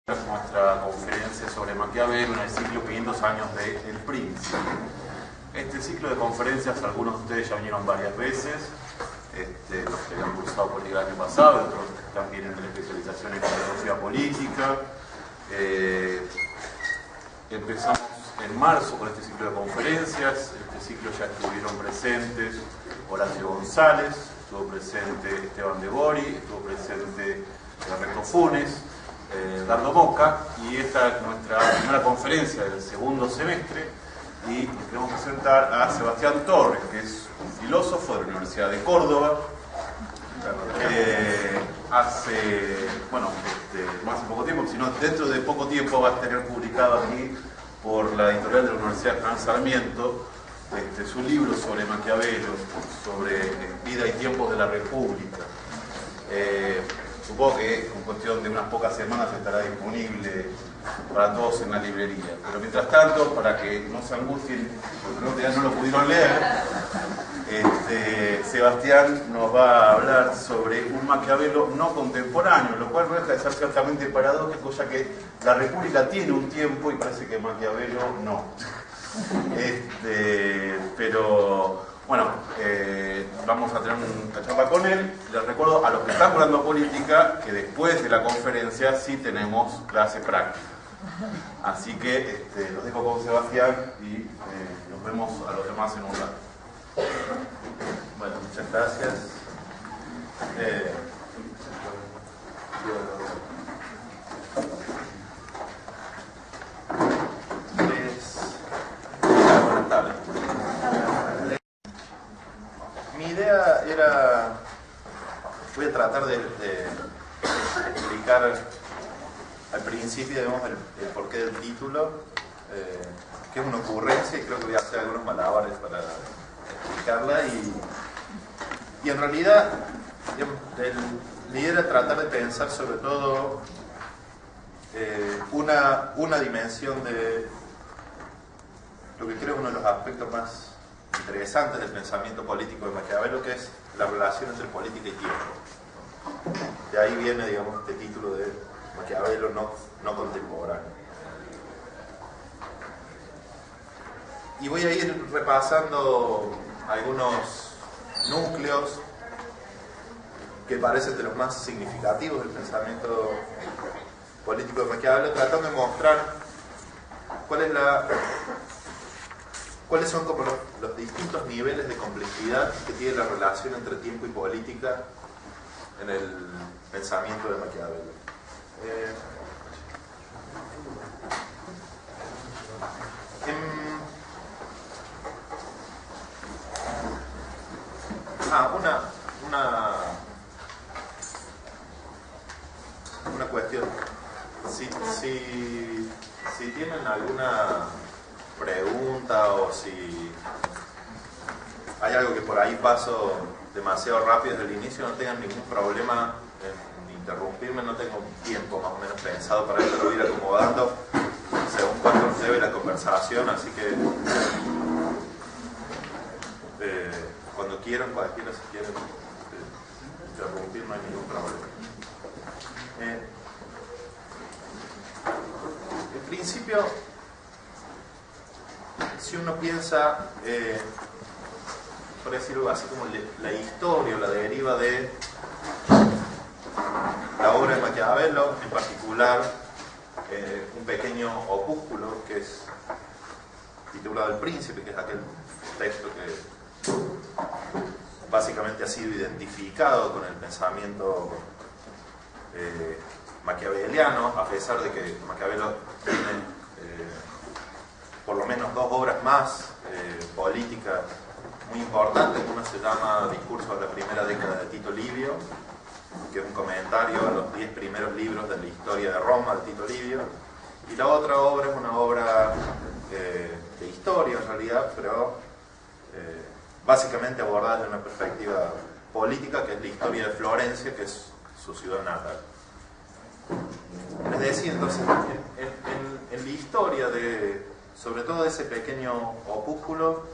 Nuestra conferencia sobre Maquiavelo en el ciclo 500 años de El Príncipe. Este ciclo de conferencias, algunos de ustedes ya vinieron varias veces, los que han cursado política el año pasado, otros que están vienen de la especialización en filosofía política. Empezamos en marzo con este ciclo de conferencias. Este ciclo ya estuvieron presentes Horacio González, estuvo presente Esteban de Bori, estuvo presente Ernesto Funes, Dardo Moca, y esta es nuestra primera conferencia del segundo semestre, y les queremos presentar a Sebastián Torres, que es un filósofo de la Universidad de Córdoba, que no hace poco tiempo, sino dentro de poco tiempo va a tener publicado aquí por la editorial de la Universidad de Juan Sarmiento su libro sobre Maquiavelo, sobre vida y tiempos de la República. Supongo que en cuestión de unas pocas semanas estará disponible para todos en la librería. Pero mientras tanto, para que no se angustien, porque ya no lo pudieron leer, Sebastián nos va a hablar sobre un Maquiavelo no contemporáneo, lo cual no deja de ser ciertamente paradójico, ya que la República tiene un tiempo y parece que Maquiavelo no. Pero bueno, vamos a tener una charla con él. Les recuerdo a los que están jugando política que después de la conferencia sí tenemos clase práctica. Así que los dejo con Sebastián y nos vemos a los demás en un rato. Bueno, muchas gracias. Buenas tardes. Mi idea era, voy a tratar de explicar al principio, digamos, el porqué del título, que es una ocurrencia, y creo que voy a hacer algunos malabares para explicarla, y en realidad la idea era tratar de pensar sobre todo una dimensión de lo que creo es uno de los aspectos más interesantes del pensamiento político de Maquiavelo, que es la relación entre política y tiempo. De ahí viene, digamos, este título de Maquiavelo no contemporáneo. Y voy a ir repasando algunos núcleos que parecen de los más significativos del pensamiento político de Maquiavelo, tratando de mostrar cuáles son como los distintos niveles de complejidad que tiene la relación entre tiempo y política en el pensamiento de Maquiavelo. Una cuestión. Si tienen alguna pregunta o si hay algo que por ahí paso demasiado rápido desde el inicio, no tengan ningún problema en interrumpirme. No tengo tiempo más o menos pensado para esto, lo voy a ir acomodando según cuando se ve la conversación, así que cuando quieran, cualquiera, si quieren interrumpir, no hay ningún problema. En principio, si uno piensa, por decirlo así, como la historia o la deriva de la obra de Maquiavelo, en particular un pequeño opúsculo que es titulado El Príncipe, que es aquel texto que básicamente ha sido identificado con el pensamiento maquiaveliano, a pesar de que Maquiavelo tiene por lo menos dos obras más políticas muy importantes. Una se llama Discurso de la primera década de Tito Livio, que es un comentario a los 10 primeros libros de la historia de Roma de Tito Livio, y la otra obra es una obra de historia en realidad, pero básicamente abordada desde una perspectiva política, que es la historia de Florencia, que es su ciudad natal. Es decir, entonces, en la historia sobre todo de ese pequeño opúsculo,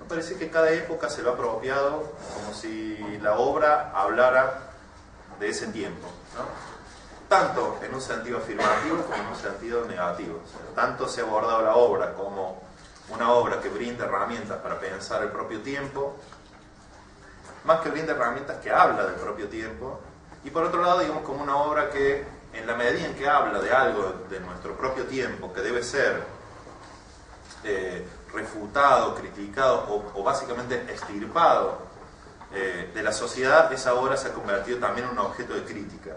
me parece que cada época se lo ha apropiado como si la obra hablara de ese tiempo, ¿no? tanto en un sentido afirmativo como en un sentido negativo. O sea, tanto se ha abordado la obra como una obra que brinda herramientas para pensar el propio tiempo, más que brinda herramientas que habla del propio tiempo, y por otro lado, digamos, como una obra que, en la medida en que habla de algo de nuestro propio tiempo, que debe ser refutado, criticado o básicamente extirpado de la sociedad, esa obra se ha convertido también en un objeto de crítica.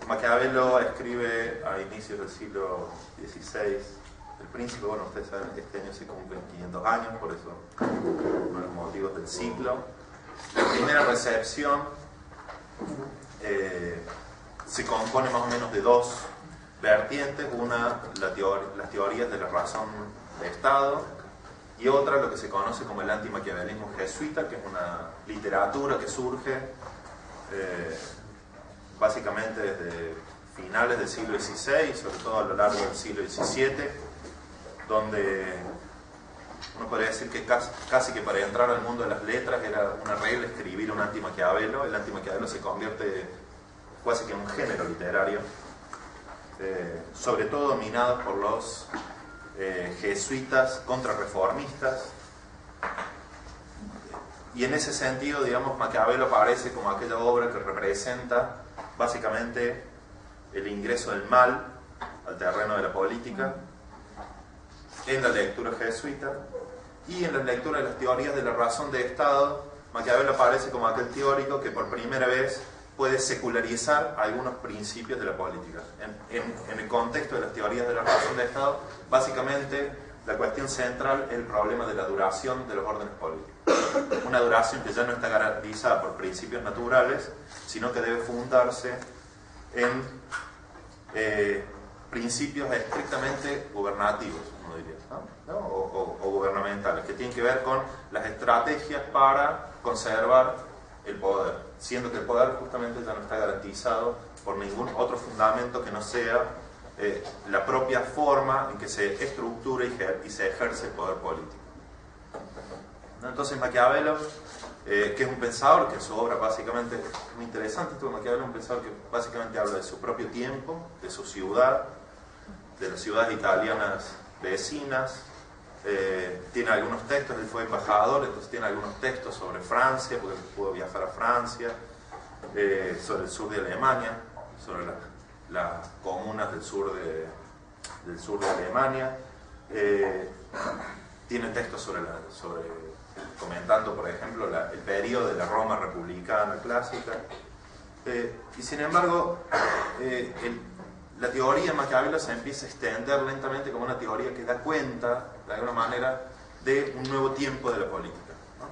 Maquiavelo escribe a inicios del siglo XVI El Príncipe. Bueno, ustedes saben que este año se cumplen 500 años, por eso uno de los motivos del ciclo. La primera recepción se compone más o menos de dos vertientes: una, las teorías de la razón de Estado, y otra, lo que se conoce como el antimaquiavelismo jesuita, que es una literatura que surge básicamente desde finales del siglo XVI, sobre todo a lo largo del siglo XVII, donde uno podría decir que casi que para entrar al mundo de las letras era una regla escribir un anti-Maquiavelo. El anti-Maquiavelo se convierte casi que en un género literario, sobre todo dominado por los jesuitas contrarreformistas, y en ese sentido, digamos, Maquiavelo aparece como aquella obra que representa básicamente el ingreso del mal al terreno de la política en la lectura jesuita, y en la lectura de las teorías de la razón de Estado. Maquiavelo aparece como aquel teórico que por primera vez puede secularizar algunos principios de la política. En el contexto de las teorías de la razón de Estado, básicamente la cuestión central es el problema de la duración de los órdenes políticos. Una duración que ya no está garantizada por principios naturales, sino que debe fundarse en principios estrictamente gubernativos, uno diría, ¿no? O gubernamentales, que tienen que ver con las estrategias para conservar el poder, siendo que el poder justamente ya no está garantizado por ningún otro fundamento que no sea la propia forma en que se estructura y se ejerce el poder político. Entonces Maquiavelo, que es un pensador, que su obra básicamente es muy interesante, Maquiavelo es un pensador que básicamente habla de su propio tiempo, de su ciudad, de las ciudades italianas vecinas. Tiene algunos textos, él fue embajador, entonces tiene algunos textos sobre Francia, porque pudo viajar a Francia, sobre el sur de Alemania, sobre las comunas del sur de Alemania. Tiene textos sobre comentando, por ejemplo, el periodo de la Roma republicana clásica. Y sin embargo, la teoría de Maquiavelo se empieza a extender lentamente como una teoría que da cuenta, de alguna manera, de un nuevo tiempo de la política, ¿no?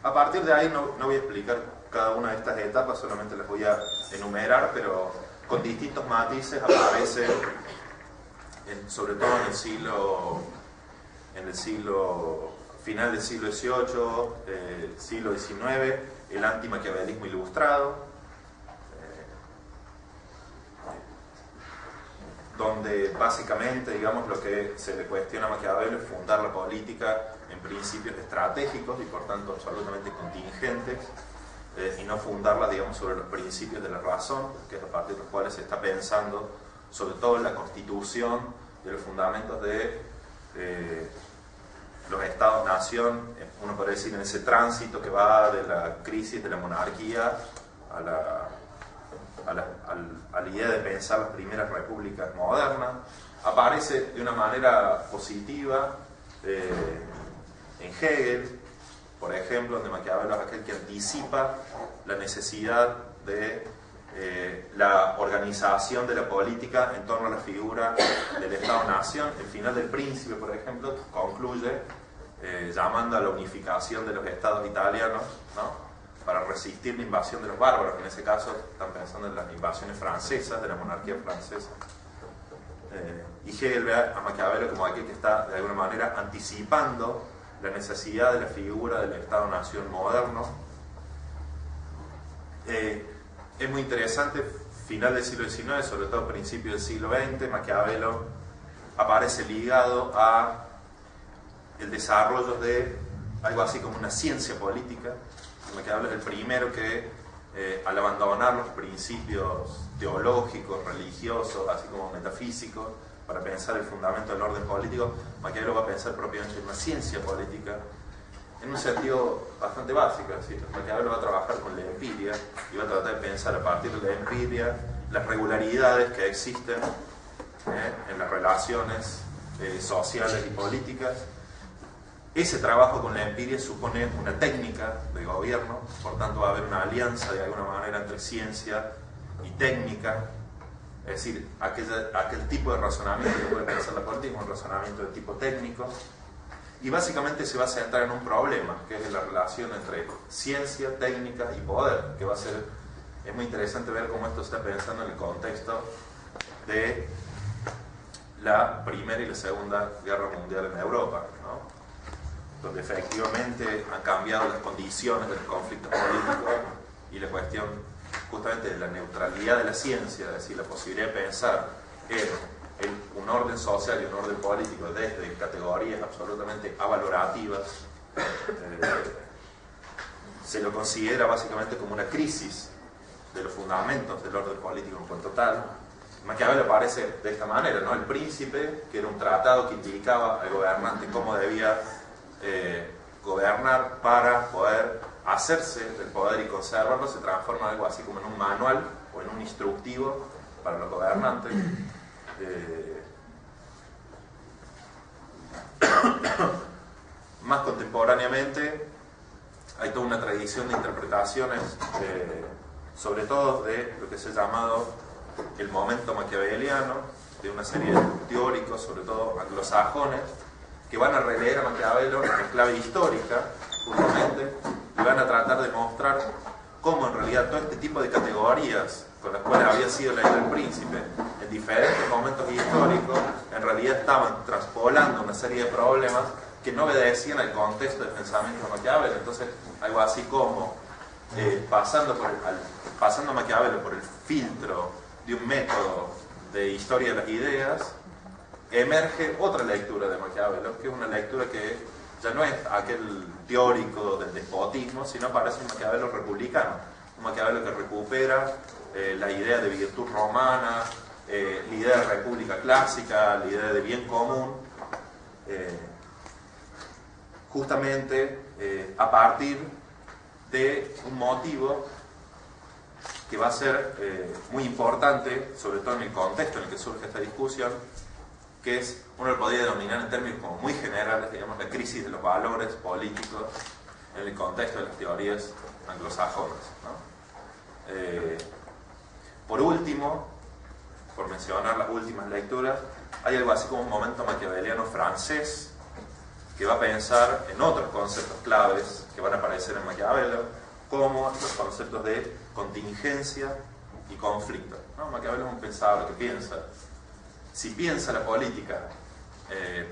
A partir de ahí no voy a explicar cada una de estas etapas, solamente las voy a enumerar, pero con distintos matices. Aparece, sobre todo en el final del siglo XVIII, siglo XIX, el antimaquiavelismo ilustrado, donde básicamente, digamos, lo que se le cuestiona a Maquiavelo es fundar la política en principios estratégicos y por tanto absolutamente contingentes, y no fundarla, digamos, sobre los principios de la razón, que es a partir de los cuales se está pensando sobre todo en la constitución de los fundamentos de los estados-nación. Uno podría decir en ese tránsito que va de la crisis de la monarquía a la idea de pensar las primeras repúblicas modernas. Aparece de una manera positiva en Hegel, por ejemplo, donde Maquiavelo es aquel que anticipa la necesidad de la organización de la política en torno a la figura del Estado-Nación. El final del Príncipe, por ejemplo, concluye llamando a la unificación de los estados italianos, ¿no?, para resistir la invasión de los bárbaros. En ese caso están pensando en las invasiones francesas, de la monarquía francesa. Y Hegel ve a Maquiavelo como aquel que está de alguna manera anticipando la necesidad de la figura del Estado-Nación moderno. Es muy interesante, final del siglo XIX, sobre todo principio del siglo XX, Maquiavelo aparece ligado a el desarrollo de algo así como una ciencia política. Maquiavelo es el primero que al abandonar los principios teológicos, religiosos, así como metafísicos, para pensar el fundamento del orden político, Maquiavelo va a pensar propiamente en una ciencia política, en un sentido bastante básico. Es decir, Maquiavelo va a trabajar con la empiria y va a tratar de pensar a partir de la empiria las regularidades que existen en las relaciones sociales y políticas. Ese trabajo con la empiria supone una técnica de gobierno, por tanto va a haber una alianza de alguna manera entre ciencia y técnica, es decir, aquel tipo de razonamiento que puede pensar la política es un razonamiento de tipo técnico, y básicamente se va a centrar en un problema, que es la relación entre ciencia, técnica y poder, que va a ser, es muy interesante ver cómo esto se está pensando en el contexto de la Primera y la Segunda Guerra Mundial en Europa, ¿no? Donde efectivamente han cambiado las condiciones del conflicto político y la cuestión justamente de la neutralidad de la ciencia, es decir, la posibilidad de pensar en un orden social y un orden político desde categorías absolutamente avalorativas, se lo considera básicamente como una crisis de los fundamentos del orden político en cuanto tal. Maquiavelo aparece de esta manera, ¿no? El Príncipe, que era un tratado que indicaba al gobernante cómo debía gobernar para poder hacerse del poder y conservarlo, se transforma en algo así como en un manual o en un instructivo para los gobernantes. Más contemporáneamente hay toda una tradición de interpretaciones, sobre todo de lo que se ha llamado el momento maquiaveliano, de una serie de teóricos, sobre todo anglosajones, que van a releer a Maquiavelo en clave histórica, justamente, y van a tratar de mostrar cómo en realidad todo este tipo de categorías con las cuales había sido la idea del Príncipe, en diferentes momentos históricos, en realidad estaban traspolando una serie de problemas que no obedecían al contexto de pensamiento de Maquiavelo. Entonces, algo así como pasando a Maquiavelo por el filtro de un método de historia de las ideas, emerge otra lectura de Maquiavelo, que es una lectura que ya no es aquel teórico del despotismo, sino parece un Maquiavelo republicano, un Maquiavelo que recupera la idea de virtud romana, la idea de república clásica, la idea de bien común, justamente a partir de un motivo que va a ser muy importante, sobre todo en el contexto en el que surge esta discusión, que es, uno lo podría denominar en términos como muy generales, digamos, la crisis de los valores políticos en el contexto de las teorías anglosajonas, ¿no? Por último, por mencionar las últimas lecturas, hay algo así como un momento maquiaveliano francés que va a pensar en otros conceptos claves que van a aparecer en Maquiavelo, como los conceptos de contingencia y conflicto, ¿no? Maquiavelo es un pensador que piensa, si piensa la política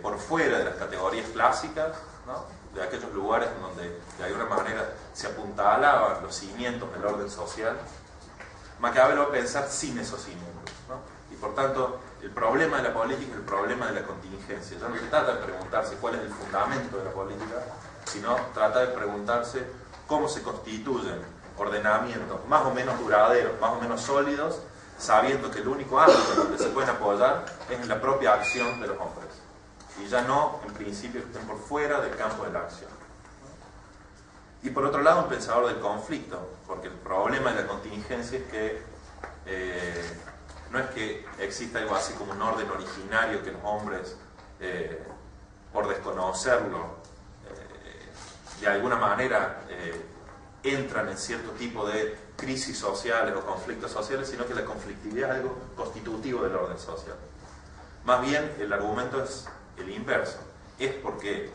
por fuera de las categorías clásicas, ¿no? De aquellos lugares en donde de alguna manera se apuntalaban los cimientos del orden social, Maquiavelo va a pensar sin esos cimientos, ¿no? Y por tanto, el problema de la política es el problema de la contingencia. Ya no se trata de preguntarse cuál es el fundamento de la política, sino trata de preguntarse cómo se constituyen ordenamientos más o menos duraderos, más o menos sólidos, sabiendo que el único ámbito donde se pueden apoyar es en la propia acción de los hombres, y ya no, en principio, que estén por fuera del campo de la acción. Y por otro lado, un pensador del conflicto, porque el problema de la contingencia es que no es que exista algo así como un orden originario que los hombres, por desconocerlo, de alguna manera entran en cierto tipo de crisis sociales o conflictos sociales, sino que la conflictividad es algo constitutivo del orden social. Más bien, el argumento es el inverso. Es porque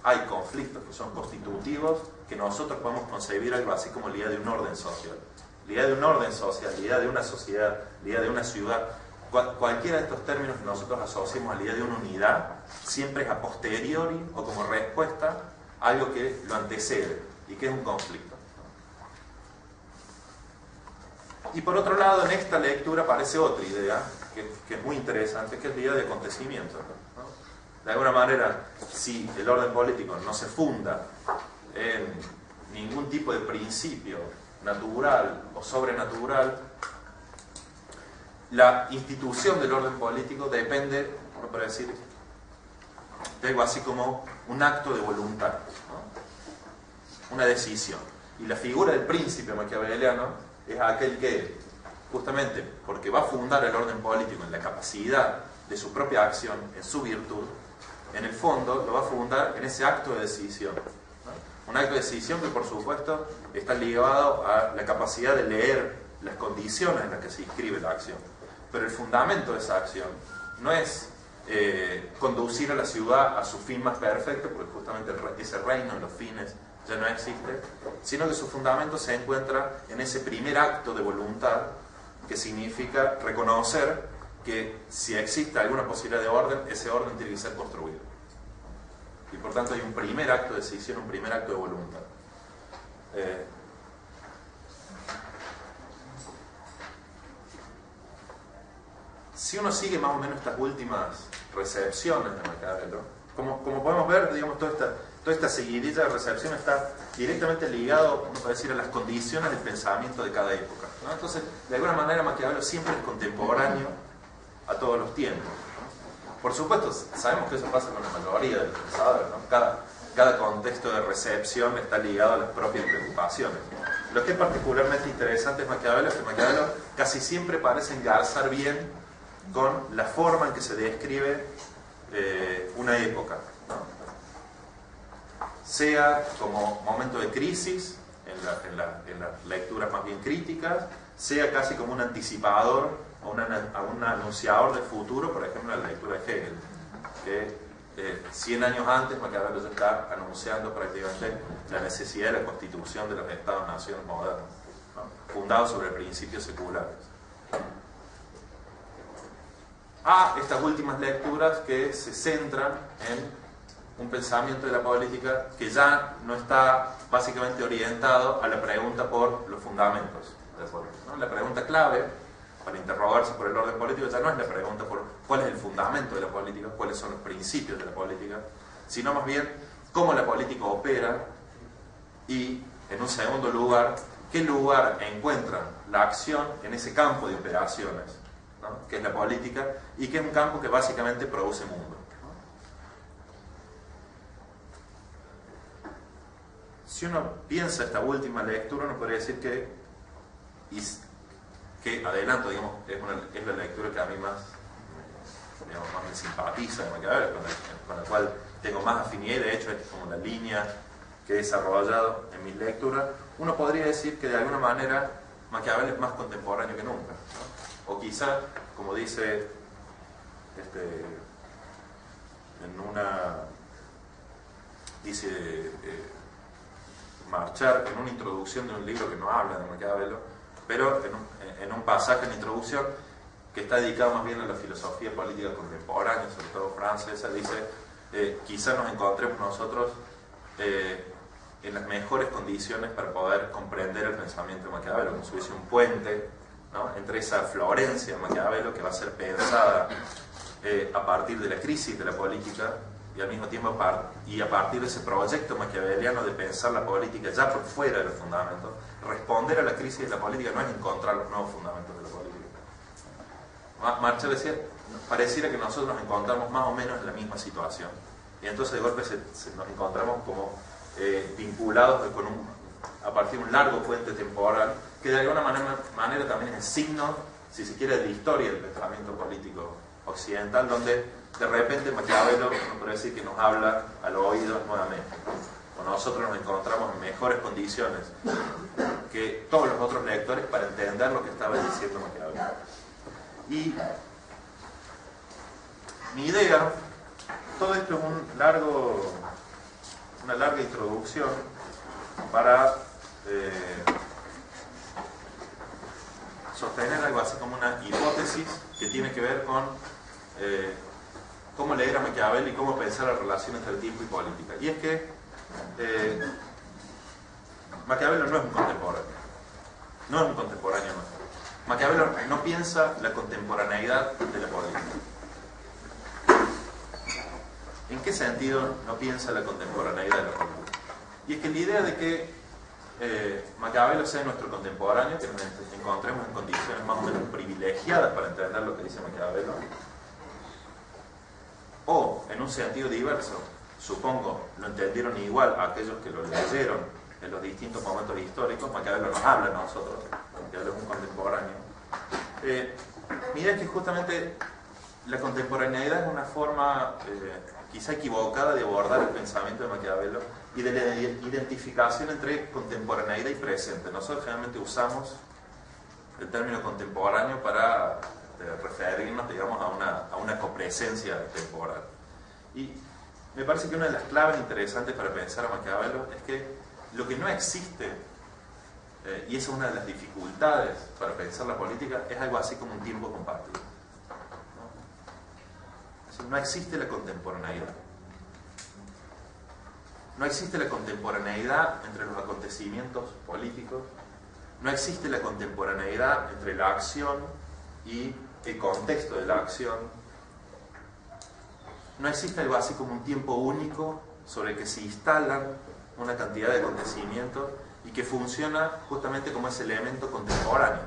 hay conflictos que son constitutivos que nosotros podemos concebir algo así como la idea de un orden social. La idea de un orden social, la idea de una sociedad, la idea de una ciudad, cualquiera de estos términos que nosotros asociemos a la idea de una unidad, siempre es a posteriori o como respuesta a algo que lo antecede y que es un conflicto. Y por otro lado, en esta lectura aparece otra idea que es muy interesante, que es la idea de acontecimiento, ¿no? De alguna manera, si el orden político no se funda en ningún tipo de principio natural o sobrenatural, la institución del orden político depende, por decir, de algo así como un acto de voluntad, ¿no? Una decisión. Y la figura del príncipe maquiaveliano es aquel que, justamente porque va a fundar el orden político en la capacidad de su propia acción, en su virtud, en el fondo lo va a fundar en ese acto de decisión, ¿no? Un acto de decisión que, por supuesto, está ligado a la capacidad de leer las condiciones en las que se inscribe la acción. Pero el fundamento de esa acción no es conducir a la ciudad a su fin más perfecto, porque justamente ese reino de los fines ya no existe, sino que su fundamento se encuentra en ese primer acto de voluntad, que significa reconocer que si existe alguna posibilidad de orden, ese orden tiene que ser construido. Y por tanto hay un primer acto de decisión, un primer acto de voluntad. Si uno sigue más o menos estas últimas recepciones de Maquiavelo, como podemos ver, digamos, toda esta seguidilla de recepción está directamente ligado, uno puede decir, a las condiciones del pensamiento de cada época, ¿no? Entonces, de alguna manera, Maquiavelo siempre es contemporáneo a todos los tiempos, ¿no? Por supuesto, sabemos que eso pasa con la mayoría de los pensadores, ¿no? Cada contexto de recepción está ligado a las propias preocupaciones. Lo que es particularmente interesante es Maquiavelo, es que Maquiavelo casi siempre parece engarzar bien con la forma en que se describe una época, ¿no? Sea como momento de crisis, en las lecturas más bien críticas, sea casi como un anticipador o un anunciador del futuro, por ejemplo, en la lectura de Hegel, que 100 años antes Maquiavelo ya está anunciando prácticamente la necesidad de la constitución de los Estados-naciones modernos, ¿no? Fundados sobre principios seculares. A estas últimas lecturas que se centran en un pensamiento de la política que ya no está básicamente orientado a la pregunta por los fundamentos, ¿no? La pregunta clave para interrogarse por el orden político ya no es la pregunta por cuál es el fundamento de la política, cuáles son los principios de la política, sino más bien cómo la política opera y, en un segundo lugar, qué lugar encuentra la acción en ese campo de operaciones, ¿no? Que es la política, y que es un campo que básicamente produce mundo, ¿no? Si uno piensa esta última lectura, uno podría decir que adelanto, digamos, es la lectura que a mí más me simpatiza de Maquiavelo, con la cual tengo más afinidad, y de hecho es como la línea que he desarrollado en mis lecturas. Uno podría decir que de alguna manera Maquiavelo es más contemporáneo que nunca, ¿no? O quizá, como dice Marchar en una introducción de un libro que no habla de Maquiavelo, pero en un pasaje en la introducción que está dedicado más bien a la filosofía política contemporánea, sobre todo francesa, dice, quizá nos encontremos nosotros en las mejores condiciones para poder comprender el pensamiento de Maquiavelo, como si hubiese un puente, ¿no?, entre esa Florencia de Maquiavelo, que va a ser pensada a partir de la crisis de la política, y al mismo tiempo a partir de ese proyecto maquiaveliano de pensar la política ya por fuera de los fundamentos. Responder a la crisis de la política no es encontrar los nuevos fundamentos de la política. Marchal decía, pareciera que nosotros nos encontramos más o menos en la misma situación, y entonces de golpe nos encontramos como vinculados a partir de un largo puente temporal que de alguna manera también es el signo, si se quiere, de la historia del pensamiento político occidental, donde de repente Maquiavelo, uno puede decir que nos habla al oído nuevamente, o nosotros nos encontramos en mejores condiciones que todos los otros lectores para entender lo que estaba diciendo Maquiavelo. Y mi idea, todo esto es una larga introducción para sostener algo así como una hipótesis que tiene que ver con cómo leer a Maquiavelo y cómo pensar la relación entre el tiempo y política. Y es que Maquiavelo no es un contemporáneo. No es un contemporáneo nuestro. Maquiavelo no piensa la contemporaneidad de la política. ¿En qué sentido no piensa la contemporaneidad de la política? Y es que la idea de que Maquiavelo sea nuestro contemporáneo, que nos encontremos en condiciones más o menos privilegiadas para entender lo que dice Maquiavelo, o en un sentido diverso, supongo lo entendieron igual a aquellos que lo leyeron en los distintos momentos históricos. Maquiavelo nos habla a nosotros, Maquiavelo es un contemporáneo. Mirá que justamente la contemporaneidad es una forma quizá equivocada de abordar el pensamiento de Maquiavelo y de la identificación entre contemporaneidad y presente. Nosotros generalmente usamos el término contemporáneo para referirnos, digamos, a una copresencia temporal. Y me parece que una de las claves interesantes para pensar a Maquiavelo es que lo que no existe, y esa es una de las dificultades para pensar la política, es algo así como un tiempo compartido. No existe la contemporaneidad. No existe la contemporaneidad entre los acontecimientos políticos. No existe la contemporaneidad entre la acción y el contexto de la acción. No existe algo así como un tiempo único sobre el que se instalan una cantidad de acontecimientos y que funciona justamente como ese elemento contemporáneo,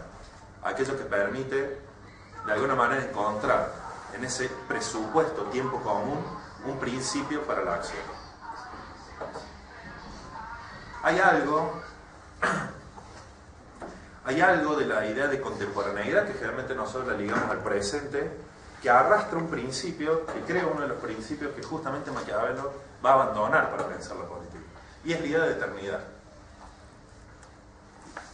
aquello que permite de alguna manera encontrar en ese presupuesto tiempo común un principio para la acción. Hay algo de la idea de contemporaneidad que generalmente nosotros la ligamos al presente, que arrastra un principio, que creo uno de los principios que justamente Maquiavelo va a abandonar para pensar la política, y es la idea de eternidad.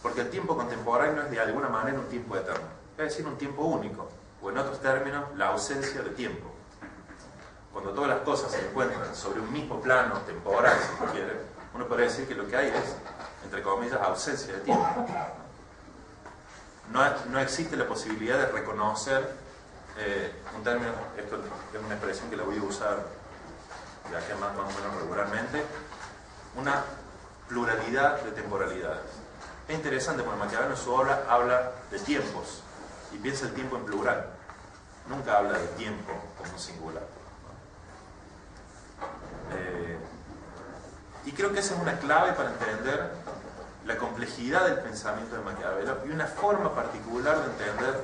Porque el tiempo contemporáneo es de alguna manera un tiempo eterno, es decir, un tiempo único, o en otros términos, la ausencia de tiempo. Cuando todas las cosas se encuentran sobre un mismo plano temporal, si se quiere, uno podría decir que lo que hay es, entre comillas, ausencia de tiempo. No existe la posibilidad de reconocer un término, esto es una expresión que la voy a usar de aquí más o menos regularmente, una pluralidad de temporalidades. Es interesante porque Maquiavelo en su obra habla de tiempos y piensa el tiempo en plural, nunca habla de tiempo como singular. Y creo que esa es una clave para entender la complejidad del pensamiento de Maquiavelo y una forma particular de entender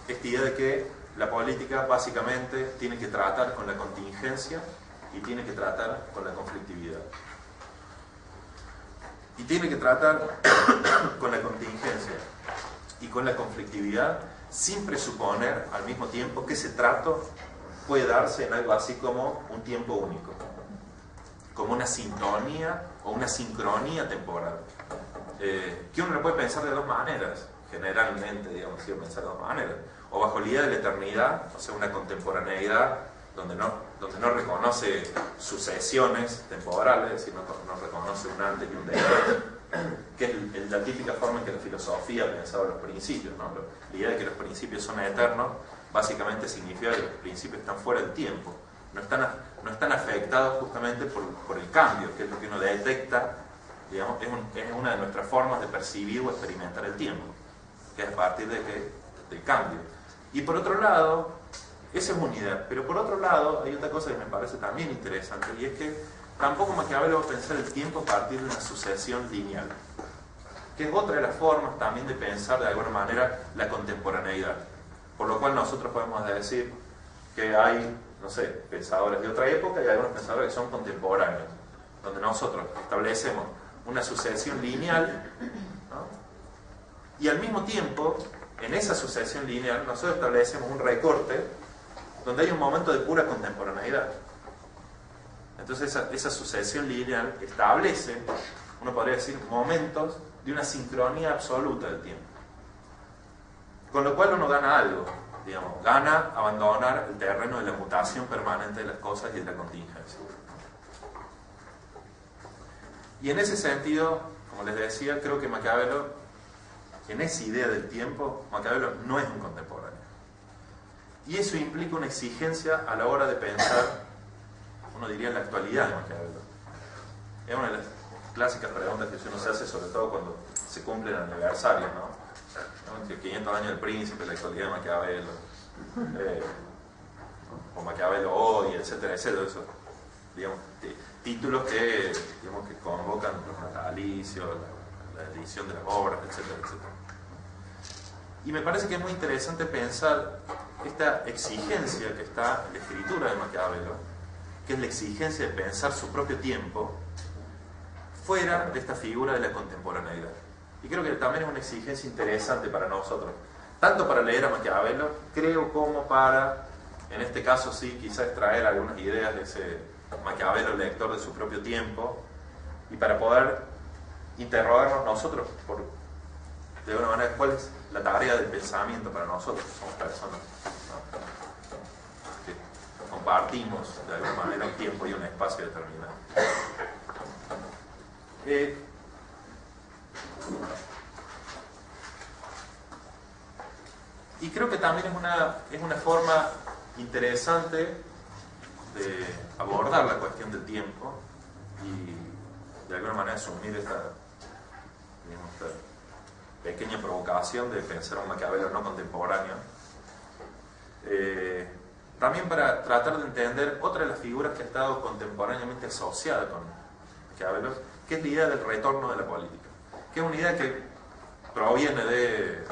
esta idea de que la política básicamente tiene que tratar con la contingencia y tiene que tratar con la conflictividad. Y tiene que tratar con la contingencia y con la conflictividad sin presuponer al mismo tiempo que ese trato puede darse en algo así como un tiempo único, como una sintonía o una sincronía temporal, que uno lo puede pensar de dos maneras, generalmente, digamos, si pensar de dos maneras, o bajo la idea de la eternidad, o sea, una contemporaneidad donde no reconoce sucesiones temporales, es decir, no reconoce un antes y un después, que es la típica forma en que la filosofía pensaba los principios, ¿no? La idea de que los principios son eternos básicamente significa que los principios están fuera del tiempo, no están afectados justamente por el cambio, que es lo que uno detecta, digamos, es una de nuestras formas de percibir o experimentar el tiempo, que es a partir del cambio. Y por otro lado, esa es una idea, pero por otro lado hay otra cosa que me parece también interesante, y es que tampoco Maquiavelo va a pensar el tiempo a partir de una sucesión lineal, que es otra de las formas también de pensar de alguna manera la contemporaneidad, por lo cual nosotros podemos decir que hay, no sé, pensadores de otra época y hay algunos pensadores que son contemporáneos, donde nosotros establecemos una sucesión lineal, ¿no? Y al mismo tiempo, en esa sucesión lineal, nosotros establecemos un recorte donde hay un momento de pura contemporaneidad. Entonces esa sucesión lineal establece, uno podría decir, momentos de una sincronía absoluta del tiempo. Con lo cual uno gana algo, digamos, gana abandonar el terreno de la mutación permanente de las cosas y de la contingencia. Y en ese sentido, como les decía, creo que Maquiavelo, en esa idea del tiempo, Maquiavelo no es un contemporáneo. Y eso implica una exigencia a la hora de pensar, uno diría, en la actualidad de Maquiavelo. Es una de las clásicas preguntas que uno se hace, sobre todo cuando se cumplen aniversarios, ¿no? 500 años del Príncipe, la actualidad de Maquiavelo, o Maquiavelo hoy, etcétera, etcétera. Eso, digamos, títulos que convocan los natalicios, la edición de las obras, etcétera, etcétera. Y me parece que es muy interesante pensar esta exigencia que está en la escritura de Maquiavelo, que es la exigencia de pensar su propio tiempo fuera de esta figura de la contemporaneidad. Y creo que también es una exigencia interesante para nosotros, tanto para leer a Maquiavelo, creo, como para, en este caso sí, quizás extraer algunas ideas de ese Maquiavelo lector de su propio tiempo, y para poder interrogarnos nosotros por, de alguna manera, cuál es la tarea del pensamiento para nosotros, que somos personas, ¿no?, que compartimos de alguna manera un tiempo y un espacio determinado. Y creo que también es una forma interesante de abordar la cuestión del tiempo y de alguna manera asumir esta pequeña provocación de pensar un Maquiavelo no contemporáneo. También para tratar de entender otra de las figuras que ha estado contemporáneamente asociada con Maquiavelo, que es la idea del retorno de la política, que es una idea que proviene de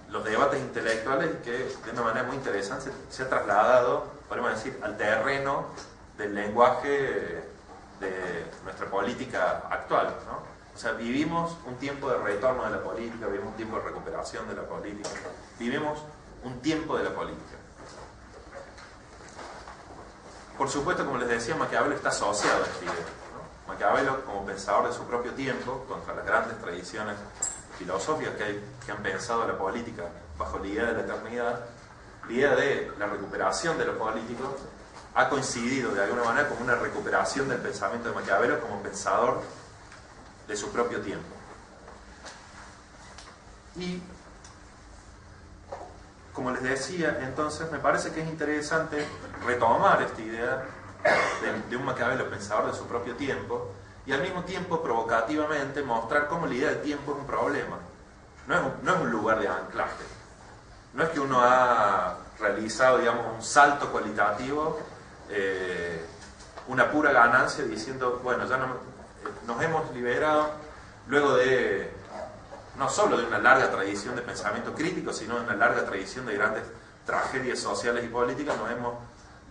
los debates intelectuales y que de una manera muy interesante se ha trasladado, podemos decir, al terreno del lenguaje de nuestra política actual, ¿no? O sea, vivimos un tiempo de retorno de la política, vivimos un tiempo de recuperación de la política, vivimos un tiempo de la política. Por supuesto, como les decía, Maquiavelo está asociado a esta idea, ¿no? Maquiavelo, como pensador de su propio tiempo, contra las grandes tradiciones filosóficas que han pensado la política bajo la idea de la eternidad, la idea de la recuperación de lo político ha coincidido de alguna manera con una recuperación del pensamiento de Maquiavelo como pensador de su propio tiempo. Y, como les decía, entonces me parece que es interesante retomar esta idea de un Maquiavelo pensador de su propio tiempo y al mismo tiempo provocativamente mostrar cómo la idea del tiempo es un problema. No es un lugar de anclaje. No es que uno ha realizado, digamos, un salto cualitativo, una pura ganancia diciendo, bueno, ya nos hemos liberado luego de, no solo de una larga tradición de pensamiento crítico, sino de una larga tradición de grandes tragedias sociales y políticas, nos hemos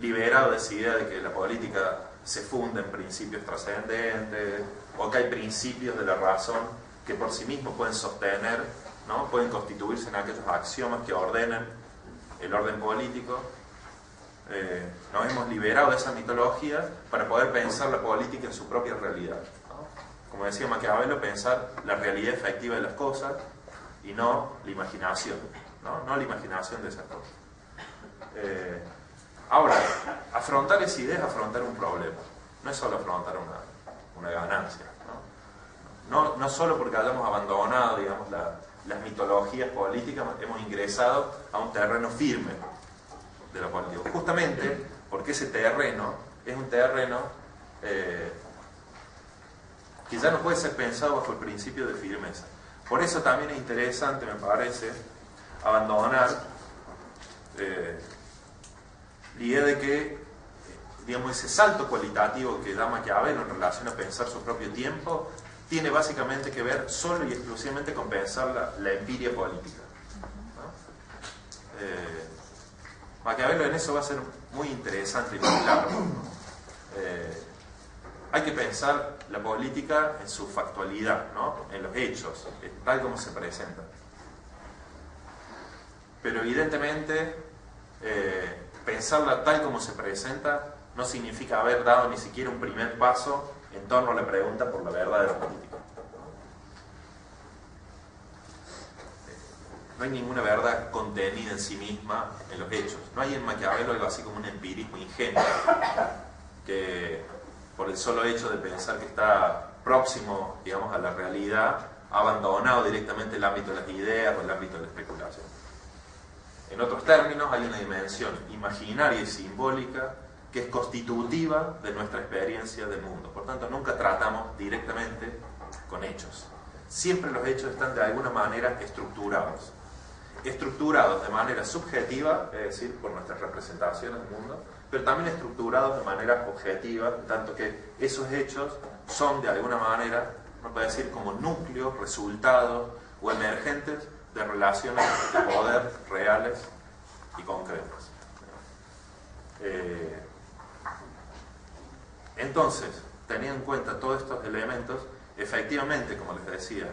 liberado de esa idea de que la política se funda en principios trascendentes, o que hay principios de la razón que por sí mismos pueden sostener, ¿no?, pueden constituirse en aquellos axiomas que ordenen el orden político. Nos hemos liberado de esa mitología para poder pensar la política en su propia realidad, ¿no? Como decía Maquiavelo, pensar la realidad efectiva de las cosas y no la imaginación, no la imaginación de esas cosas. Ahora, afrontar esa idea es afrontar un problema, no es solo afrontar una ganancia, ¿no? No solo porque hayamos abandonado, digamos, las mitologías políticas, hemos ingresado a un terreno firme de la política, justamente porque ese terreno es un terreno que ya no puede ser pensado bajo el principio de firmeza. Por eso también es interesante, me parece, abandonar la idea de que, digamos, ese salto cualitativo que da Maquiavelo en relación a pensar su propio tiempo tiene básicamente que ver solo y exclusivamente con pensar la empiria política, ¿no? Maquiavelo en eso va a ser muy interesante y muy claro. Hay que pensar la política en su factualidad, ¿no?, en los hechos, tal como se presenta. Pero evidentemente pensarla tal como se presenta no significa haber dado ni siquiera un primer paso en torno a la pregunta por la verdad de la política. No hay ninguna verdad contenida en sí misma en los hechos. No hay en Maquiavelo algo así como un empirismo ingenuo que, por el solo hecho de pensar que está próximo, digamos, a la realidad, ha abandonado directamente el ámbito de las ideas o el ámbito de la especulación. En otros términos, hay una dimensión imaginaria y simbólica que es constitutiva de nuestra experiencia del mundo. Por tanto, nunca tratamos directamente con hechos. Siempre los hechos están de alguna manera estructurados. Estructurados de manera subjetiva, es decir, por nuestras representaciones del mundo, pero también estructurados de manera objetiva, tanto que esos hechos son de alguna manera uno puede decir como núcleo, resultado o emergentes de relaciones de poder reales y concretas. Entonces, teniendo en cuenta todos estos elementos, efectivamente, como les decía,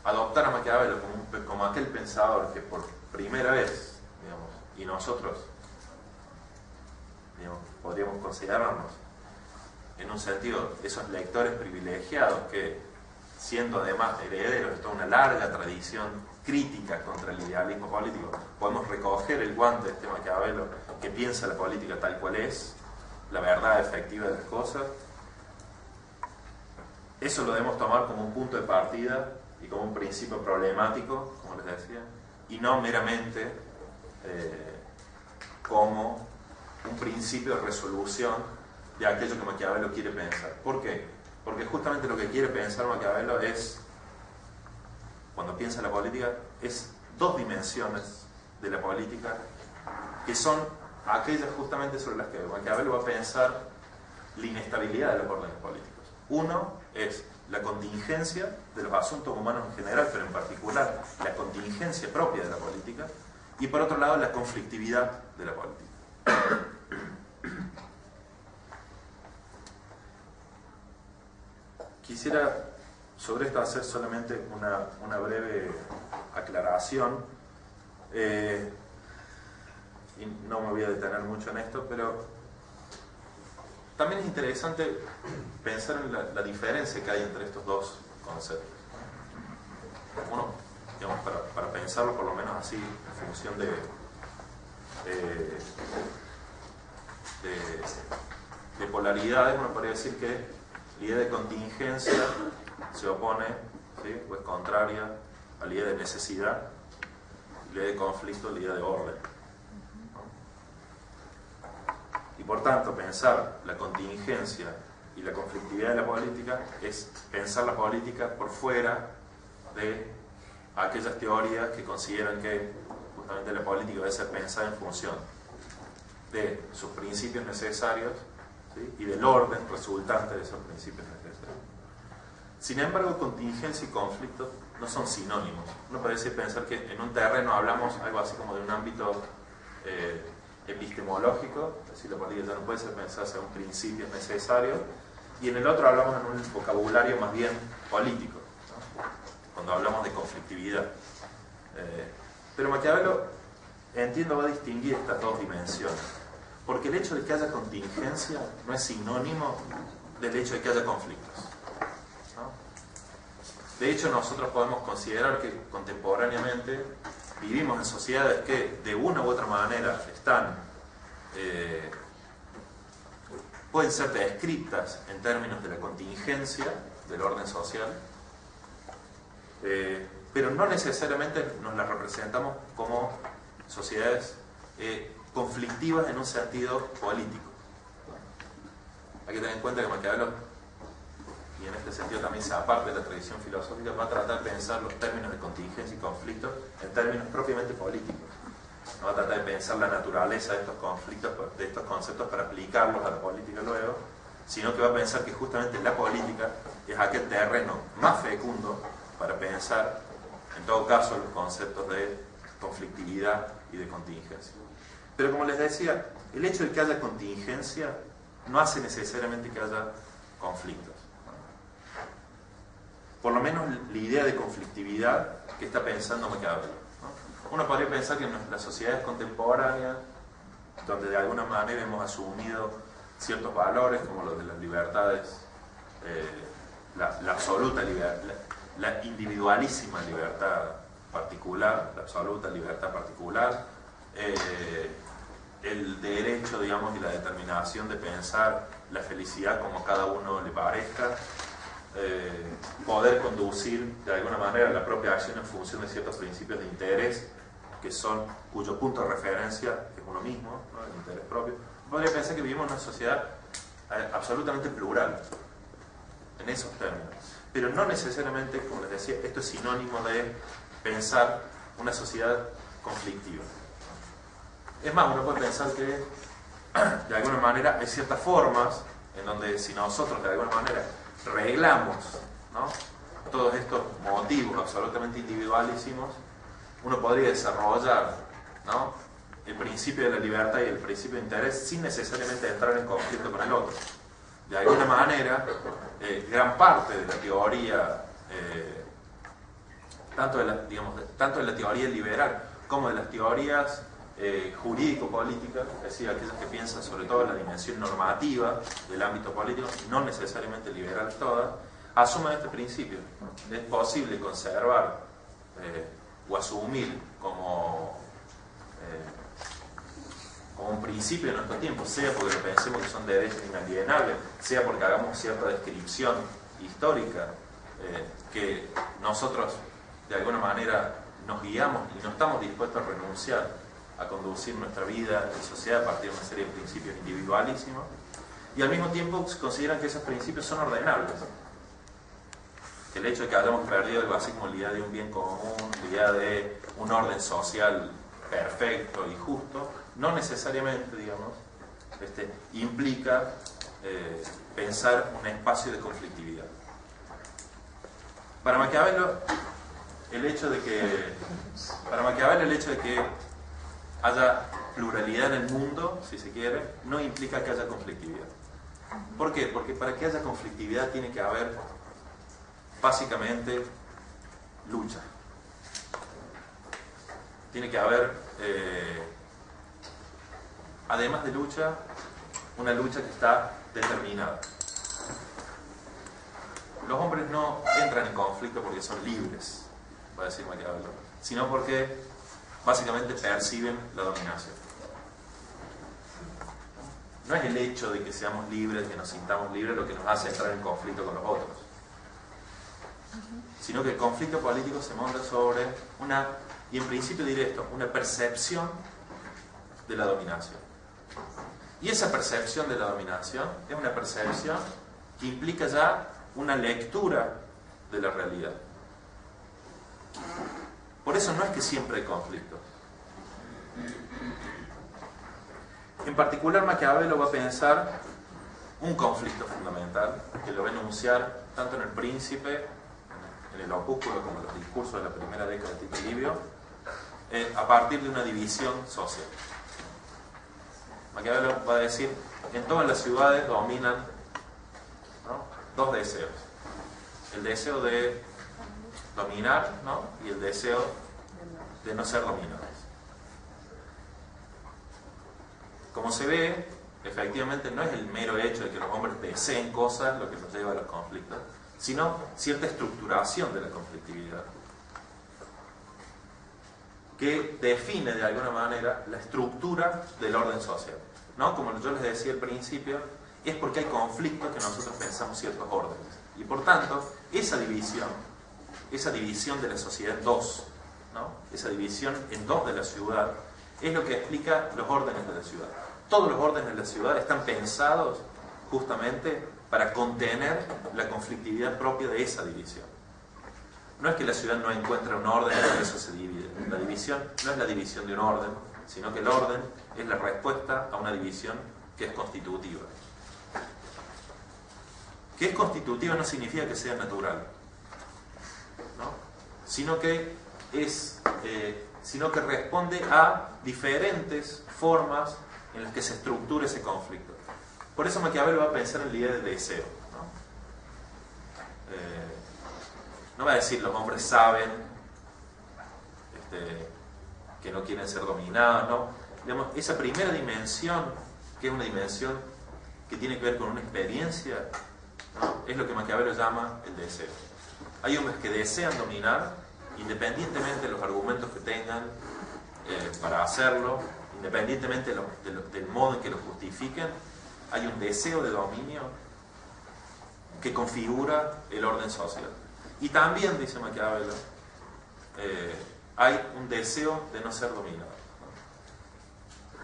adoptar a Maquiavelo como aquel pensador que por primera vez, digamos, y nosotros, digamos, podríamos considerarnos en un sentido esos lectores privilegiados que, siendo además herederos de toda una larga tradición crítica contra el idealismo político, podemos recoger el guante de este Maquiavelo que piensa la política tal cual es, la verdad efectiva de las cosas. Eso lo debemos tomar como un punto de partida y como un principio problemático, como les decía, y no meramente como un principio de resolución de aquello que Maquiavelo quiere pensar. ¿Por qué? Porque justamente lo que quiere pensar Maquiavelo es, cuando piensa la política, es dos dimensiones de la política que son aquellas justamente sobre las que Maquiavelo va a pensar la inestabilidad de los órdenes políticos. Uno es la contingencia de los asuntos humanos en general, pero en particular la contingencia propia de la política, y por otro lado la conflictividad de la política. Quisiera sobre esto hacer solamente una breve aclaración, y no me voy a detener mucho en esto, pero también es interesante pensar en la diferencia que hay entre estos dos conceptos. Uno, digamos, para pensarlo por lo menos así, en función de polaridades, uno podría decir que la idea de contingencia se opone, ¿sí?, o es contraria a la idea de necesidad, y la idea de conflicto a la idea de orden. Y por tanto, pensar la contingencia y la conflictividad de la política es pensar la política por fuera de aquellas teorías que consideran que justamente la política debe ser pensada en función de sus principios necesarios, ¿sí?, y del orden resultante de esos principios necesarios. Sin embargo, contingencia y conflicto no son sinónimos. Uno puede decir, pensar que en un terreno hablamos algo así como de un ámbito epistemológico, es decir, la política ya no puede ser pensada según principios necesarios, y en el otro hablamos en un vocabulario más bien político, ¿no?, cuando hablamos de conflictividad. Pero Maquiavelo, entiendo, va a distinguir estas dos dimensiones, porque el hecho de que haya contingencia no es sinónimo del hecho de que haya conflictos, ¿no? De hecho, nosotros podemos considerar que contemporáneamente vivimos en sociedades que de una u otra manera pueden ser descritas en términos de la contingencia del orden social, pero no necesariamente nos las representamos como sociedades conflictivas en un sentido político. Hay que tener en cuenta que Maquiavelo, y en este sentido también se aparte de la tradición filosófica, va a tratar de pensar los términos de contingencia y conflicto en términos propiamente políticos. No va a tratar de pensar la naturaleza de estos conflictos, de estos conceptos para aplicarlos a la política luego, sino que va a pensar que justamente la política es aquel terreno más fecundo para pensar, en todo caso, los conceptos de conflictividad y de contingencia. Pero como les decía, el hecho de que haya contingencia no hace necesariamente que haya conflictos. Por lo menos la idea de conflictividad que está pensando Maquiavelo, ¿no? Uno podría pensar que en las sociedades contemporáneas, donde de alguna manera hemos asumido ciertos valores como los de las libertades, la absoluta libertad, la individualísima libertad particular, la absoluta libertad particular, el derecho, digamos, y la determinación de pensar la felicidad como cada uno le parezca, poder conducir de alguna manera la propia acción en función de ciertos principios de interés cuyo punto de referencia es uno mismo, ¿no?, el interés propio. Podría pensar que vivimos en una sociedad absolutamente plural en esos términos, pero no necesariamente, como les decía, esto es sinónimo de pensar una sociedad conflictiva. Es más, uno puede pensar que de alguna manera hay ciertas formas en donde, si nosotros de alguna manera reglamos ¿no? Todos estos motivos absolutamente individualísimos, uno podría desarrollar, ¿no?, el principio de la libertad y el principio de interés sin necesariamente entrar en conflicto con el otro. De alguna manera, gran parte de la teoría, tanto de la teoría liberal como de las teorías jurídico-políticas, es decir, aquellas que piensan sobre todo en la dimensión normativa del ámbito político, no necesariamente liberal todas, asumen este principio. Es posible conservar o asumir como un principio de nuestro tiempo, sea porque pensemos que son derechos inalienables, sea porque hagamos cierta descripción histórica, que nosotros de alguna manera nos guiamos y no estamos dispuestos a renunciar a conducir nuestra vida en sociedad a partir de una serie de principios individualísimos, y al mismo tiempo consideran que esos principios son ordenables. Que el hecho de que hayamos perdido algo así como la idea de un bien común, la idea de un orden social perfecto y justo, no necesariamente, digamos, implica pensar un espacio de conflictividad. Para Maquiavelo, el hecho de que haya pluralidad en el mundo, si se quiere, no implica que haya conflictividad. ¿Por qué? Porque para que haya conflictividad tiene que haber básicamente lucha. Tiene que haber, además de lucha, una lucha que está determinada. Los hombres no entran en conflicto porque son libres, va a decir Maquiavelo, sino porque básicamente perciben la dominación. No es el hecho de que seamos libres, que nos sintamos libres, lo que nos hace entrar en conflicto con los otros, sino que el conflicto político se monta sobre una, y en principio diré esto, una percepción de la dominación. Y esa percepción de la dominación es una percepción que implica ya una lectura de la realidad. Por eso no es que siempre hay conflictos. En particular, Maquiavelo va a pensar un conflicto fundamental que lo va a enunciar tanto en El Príncipe, en el opúsculo, como en los discursos de la primera década de Tito Livio, a partir de una división social. Maquiavelo va a decir, en todas las ciudades dominan, ¿no?, dos deseos. El deseo de dominar, ¿no?, y el deseo de no ser dominados. Como se ve, efectivamente no es el mero hecho de que los hombres deseen cosas lo que nos lleva a los conflictos, sino cierta estructuración de la conflictividad que define de alguna manera la estructura del orden social, ¿no? Como yo les decía al principio, es porque hay conflictos que nosotros pensamos ciertos órdenes, y por tanto esa división de la sociedad en dos, ¿no?, esa división en dos de la ciudad es lo que explica los órdenes de la ciudad. Todos los órdenes de la ciudad están pensados justamente para contener la conflictividad propia de esa división. No es que la ciudad no encuentra un orden y por eso se divide. La división no es la división de un orden, sino que el orden es la respuesta a una división que es constitutiva. Que es constitutiva no significa que sea natural, ¿no?, sino que responde a diferentes formas en las que se estructura ese conflicto. Por eso Maquiavelo va a pensar en la idea de deseo, ¿no? No va a decir los hombres saben que no quieren ser dominados, ¿no? Digamos, esa primera dimensión, que es una dimensión que tiene que ver con una experiencia, ¿no?, es lo que Maquiavelo llama el deseo. Hay hombres que desean dominar, independientemente de los argumentos que tengan para hacerlo, independientemente del modo en que lo justifiquen, hay un deseo de dominio que configura el orden social. Y también, dice Maquiavelo, hay un deseo de no ser dominado, ¿no?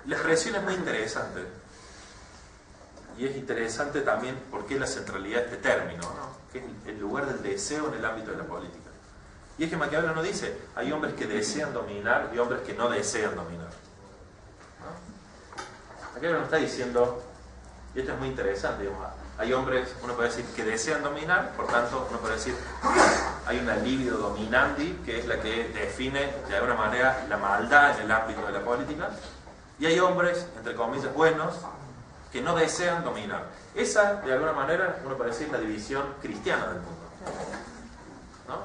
La expresión es muy interesante, y es interesante también porque la centralidad de este término, ¿no?, que es el lugar del deseo en el ámbito de la política. Y es que Maquiavelo no dice, hay hombres que desean dominar y hombres que no desean dominar, ¿no? Maquiavelo no está diciendo, Y esto es muy interesante, digamos. Hay hombres, uno puede decir, que desean dominar, por tanto, uno puede decir, hay una libido dominandi, que es la que define, de alguna manera, la maldad en el ámbito de la política, y hay hombres, entre comillas, buenos, que no desean dominar. Esa, de alguna manera, uno puede decir, la división cristiana del mundo, ¿no?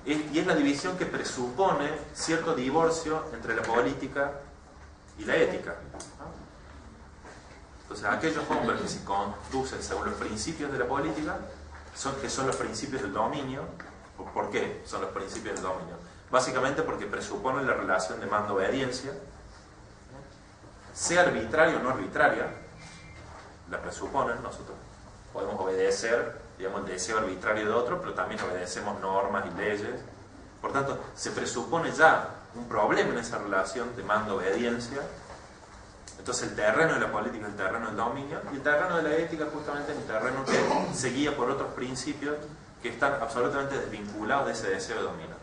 Y es la división que presupone cierto divorcio entre la política y la ética, ¿no? Entonces, aquellos hombres que se conducen según los principios de la política, que son los principios del dominio. ¿Por qué son los principios del dominio? Básicamente porque presuponen la relación de mando-obediencia, sea arbitraria o no arbitraria, la presuponen. Nosotros podemos obedecer, digamos, el deseo arbitrario de otro, pero también obedecemos normas y leyes. Por tanto, se presupone ya un problema en esa relación de mando-obediencia. Entonces el terreno de la política es el terreno del dominio, y el terreno de la ética justamente es el terreno que se guía por otros principios que están absolutamente desvinculados de ese deseo de dominar.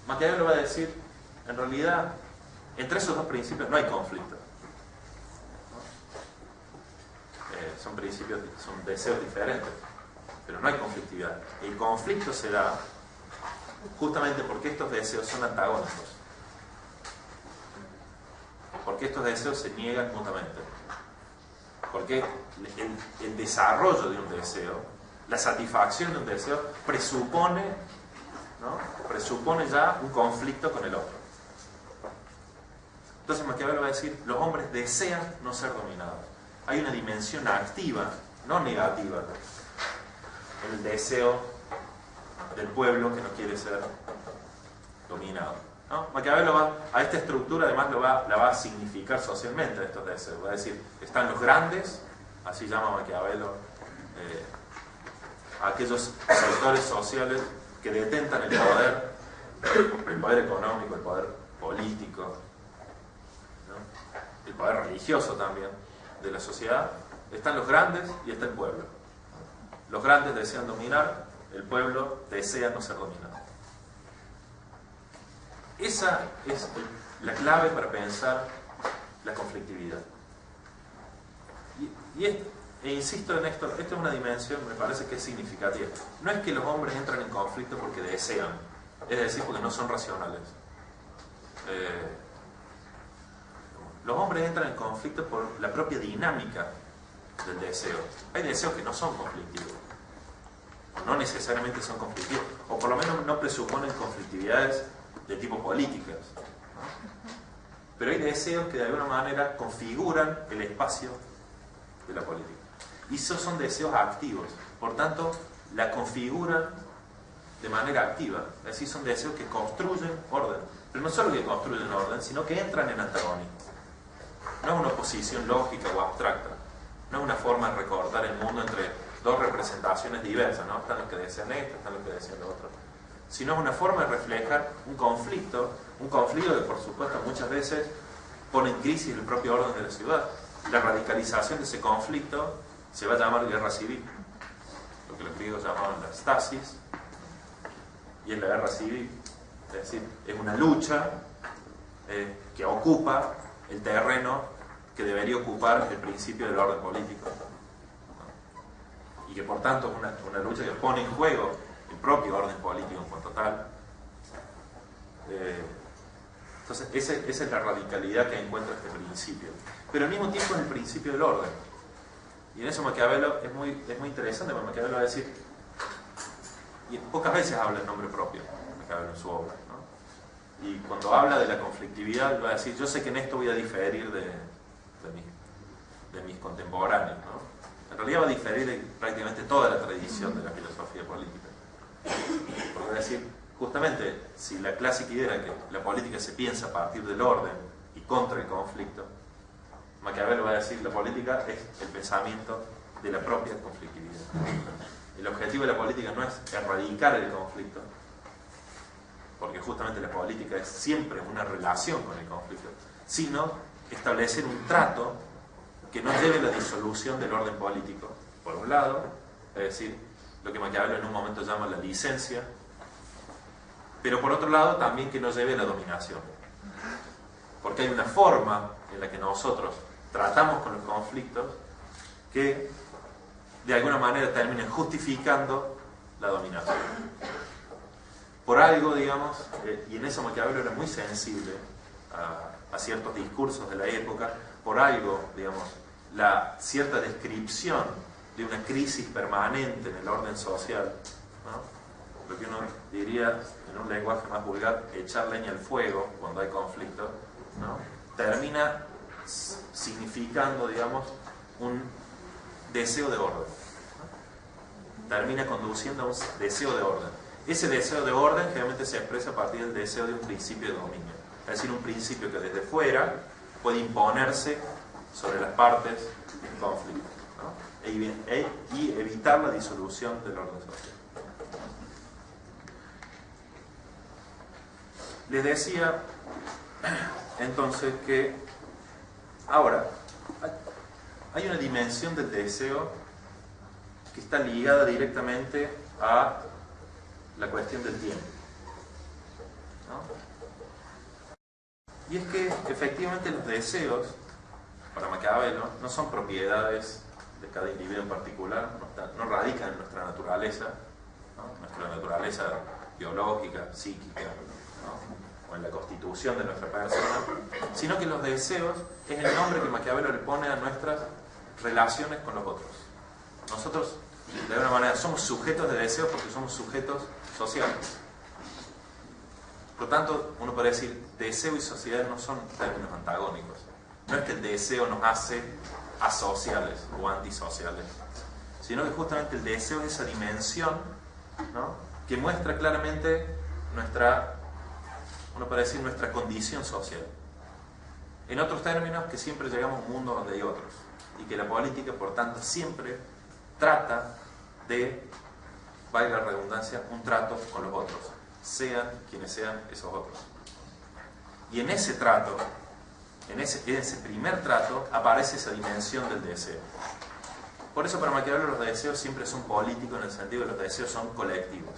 Maquiavelo va a decir, en realidad, entre esos dos principios no hay conflicto. Son principios, son deseos diferentes, pero no hay conflictividad. El conflicto se da justamente porque estos deseos son antagónicos. Porque estos deseos se niegan mutuamente. Porque el desarrollo de un deseo, la satisfacción de un deseo, presupone, ¿no? Presupone ya un conflicto con el otro. Entonces Maquiavelo va a decir, los hombres desean no ser dominados. Hay una dimensión activa, no negativa, en el deseo del pueblo que no quiere ser dominado, ¿no? Maquiavelo a esta estructura además la va a significar socialmente estos deseos. Va a decir, están los grandes, así llama Maquiavelo aquellos sectores sociales que detentan el poder económico, el poder político, ¿no? El poder religioso también de la sociedad. Están los grandes y está el pueblo. Los grandes desean dominar, el pueblo desea no ser dominado. Esa es la clave para pensar la conflictividad. E insisto en esto, esta es una dimensión, me parece que es significativa. No es que los hombres entran en conflicto porque desean, es decir, porque no son racionales. Los hombres entran en conflicto por la propia dinámica del deseo. Hay deseos que no son conflictivos, o no necesariamente son conflictivos, o por lo menos no presuponen conflictividades de tipo políticas, ¿no? Pero hay deseos que de alguna manera configuran el espacio de la política. Y esos son deseos activos, por tanto, la configuran de manera activa. Es decir, son deseos que construyen orden. Pero no solo que construyen orden, sino que entran en antagonismo. No es una oposición lógica o abstracta. No es una forma de recortar el mundo entre dos representaciones diversas, ¿no? Están los que desean esto, están los que desean lo otro. Sino es una forma de reflejar un conflicto que por supuesto muchas veces pone en crisis el propio orden de la ciudad. La radicalización de ese conflicto se va a llamar guerra civil, lo que los griegos llamaban la stasis, y es la guerra civil, es decir, es una lucha que ocupa el terreno que debería ocupar el principio del orden político, ¿no? Y que por tanto es una lucha que pone en juego el propio orden político en cuanto tal. Entonces esa es la radicalidad que encuentra este principio, pero al mismo tiempo es el principio del orden. Y en eso Maquiavelo es muy interesante, porque Maquiavelo va a decir, y pocas veces habla en nombre propio Maquiavelo en su obra, ¿no? Y cuando habla de la conflictividad va a decir, yo sé que en esto voy a diferir de mis contemporáneos, ¿no? En realidad va a diferir de prácticamente toda la tradición de la filosofía política, porque va a decir, justamente, si la clásica idea era que la política se piensa a partir del orden y contra el conflicto, Maquiavelo va a decir, la política es el pensamiento de la propia conflictividad. El objetivo de la política no es erradicar el conflicto, porque justamente la política es siempre una relación con el conflicto, sino establecer un trato que no lleve a la disolución del orden político, por un lado, es decir, lo que Maquiavelo en un momento llama la licencia, pero por otro lado también que no lleve a la dominación, porque hay una forma en la que nosotros tratamos con los conflictos que de alguna manera terminen justificando la dominación. Por algo, digamos, y en eso Maquiavelo era muy sensible a ciertos discursos de la época, por algo, digamos, la cierta descripción de una crisis permanente en el orden social, ¿no? Lo que uno diría en un lenguaje más vulgar, echar leña al fuego cuando hay conflicto, ¿no? Termina significando, digamos, un deseo de orden, ¿no? Termina conduciendo a un deseo de orden. Ese deseo de orden generalmente se expresa a partir del deseo de un principio de dominio, es decir, un principio que desde fuera puede imponerse sobre las partes del conflicto, ¿no? Y evitar la disolución del orden social. Les decía entonces que ahora hay una dimensión del deseo que está ligada directamente a la cuestión del tiempo, ¿no? Y es que efectivamente los deseos, para Maquiavelo, no son propiedades de cada individuo en particular, no radican en nuestra naturaleza, ¿no? Nuestra naturaleza biológica, psíquica, ¿no? O en la constitución de nuestra persona, sino que los deseos es el nombre que Maquiavelo le pone a nuestras relaciones con los otros. Nosotros, de alguna manera, somos sujetos de deseos porque somos sujetos sociales. Por lo tanto, uno puede decir, deseo y sociedad no son términos antagónicos. No es que el deseo nos hace asociales o antisociales, sino que justamente el deseo es esa dimensión, ¿no? Que muestra claramente uno puede decir, nuestra condición social. En otros términos, que siempre llegamos a un mundo donde hay otros, y que la política, por tanto, siempre trata de, valga la redundancia, un trato con los otros, sean quienes sean esos otros. Y en ese trato, en ese primer trato, aparece esa dimensión del deseo. Por eso para Maquiavelo los deseos siempre son políticos, en el sentido de que los deseos son colectivos.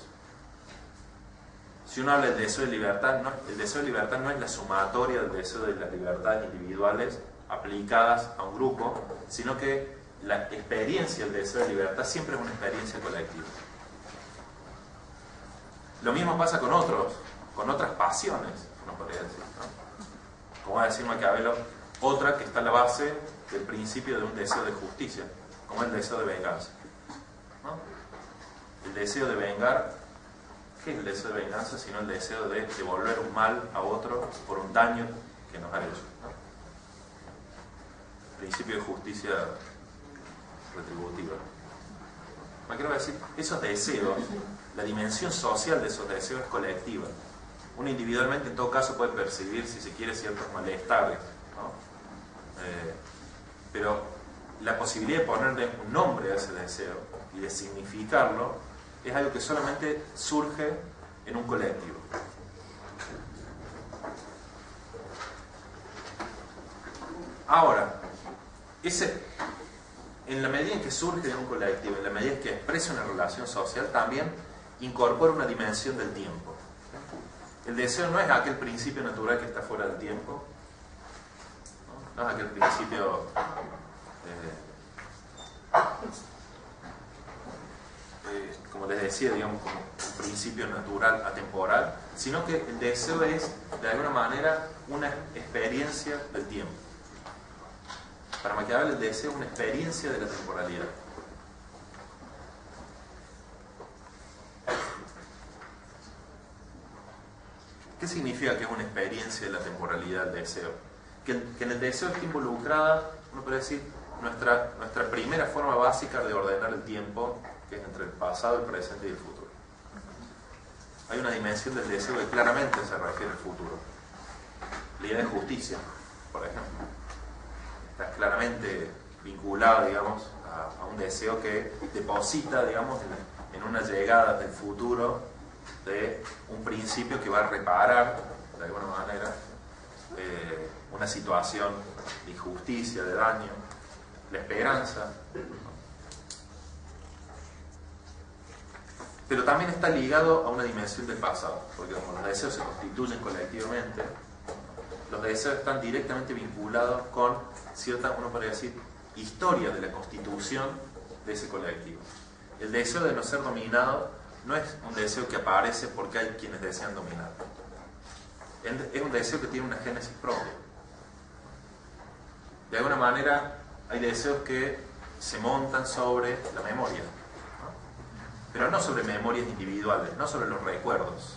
Si uno habla del deseo de libertad, el deseo de libertad no es la sumatoria del deseo de las libertades individuales aplicadas a un grupo, sino que la experiencia del deseo de libertad siempre es una experiencia colectiva. Lo mismo pasa con otras pasiones, uno podría decir, ¿no? Como va a decir Maquiavelo, otra que está a la base del principio de un deseo de justicia, como el deseo de venganza, ¿no? El deseo de vengar, ¿qué es el deseo de venganza? Sino el deseo de devolver un mal a otro por un daño que nos ha hecho, ¿no? Principio de justicia retributiva. Maquiavelo va a decir, esos deseos, la dimensión social de esos deseos es colectiva. Uno individualmente en todo caso puede percibir, si se quiere, ciertos malestares, ¿no? Pero la posibilidad de ponerle un nombre a ese deseo y de significarlo es algo que solamente surge en un colectivo. Ahora, en la medida en que surge en un colectivo, en la medida en que expresa una relación social, también incorpora una dimensión del tiempo. El deseo no es aquel principio natural que está fuera del tiempo, no es aquel principio como les decía, digamos, como un principio natural atemporal, sino que el deseo es, de alguna manera, una experiencia del tiempo. Para Maquiavelo el deseo es una experiencia de la temporalidad. ¿Qué significa que es una experiencia de la temporalidad del deseo? Que en el deseo está involucrada, uno puede decir, nuestra primera forma básica de ordenar el tiempo, que es entre el pasado, el presente y el futuro. Hay una dimensión del deseo que claramente se refiere al futuro. La idea de justicia, por ejemplo, está claramente vinculada, digamos, a un deseo que deposita, digamos, en una llegada del futuro de un principio que va a reparar, de alguna manera, una situación de injusticia, de daño, la esperanza. Pero también está ligado a una dimensión del pasado, porque como los deseos se constituyen colectivamente, los deseos están directamente vinculados con cierta, uno podría decir, historia de la constitución de ese colectivo. El deseo de no ser dominado no es un deseo que aparece porque hay quienes desean dominar. Es un deseo que tiene una génesis propia. De alguna manera hay deseos que se montan sobre la memoria, ¿no? Pero no sobre memorias individuales, no sobre los recuerdos,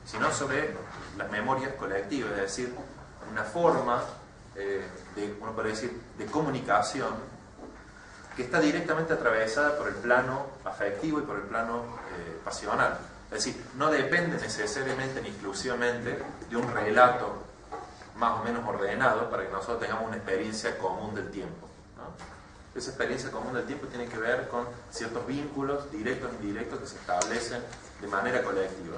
sino sobre las memorias colectivas, es decir, una forma uno podría decir, de comunicación que está directamente atravesada por el plano afectivo y por el plano pasional. Es decir, no depende necesariamente ni exclusivamente de un relato más o menos ordenado para que nosotros tengamos una experiencia común del tiempo, ¿no? Esa experiencia común del tiempo tiene que ver con ciertos vínculos directos e indirectos que se establecen de manera colectiva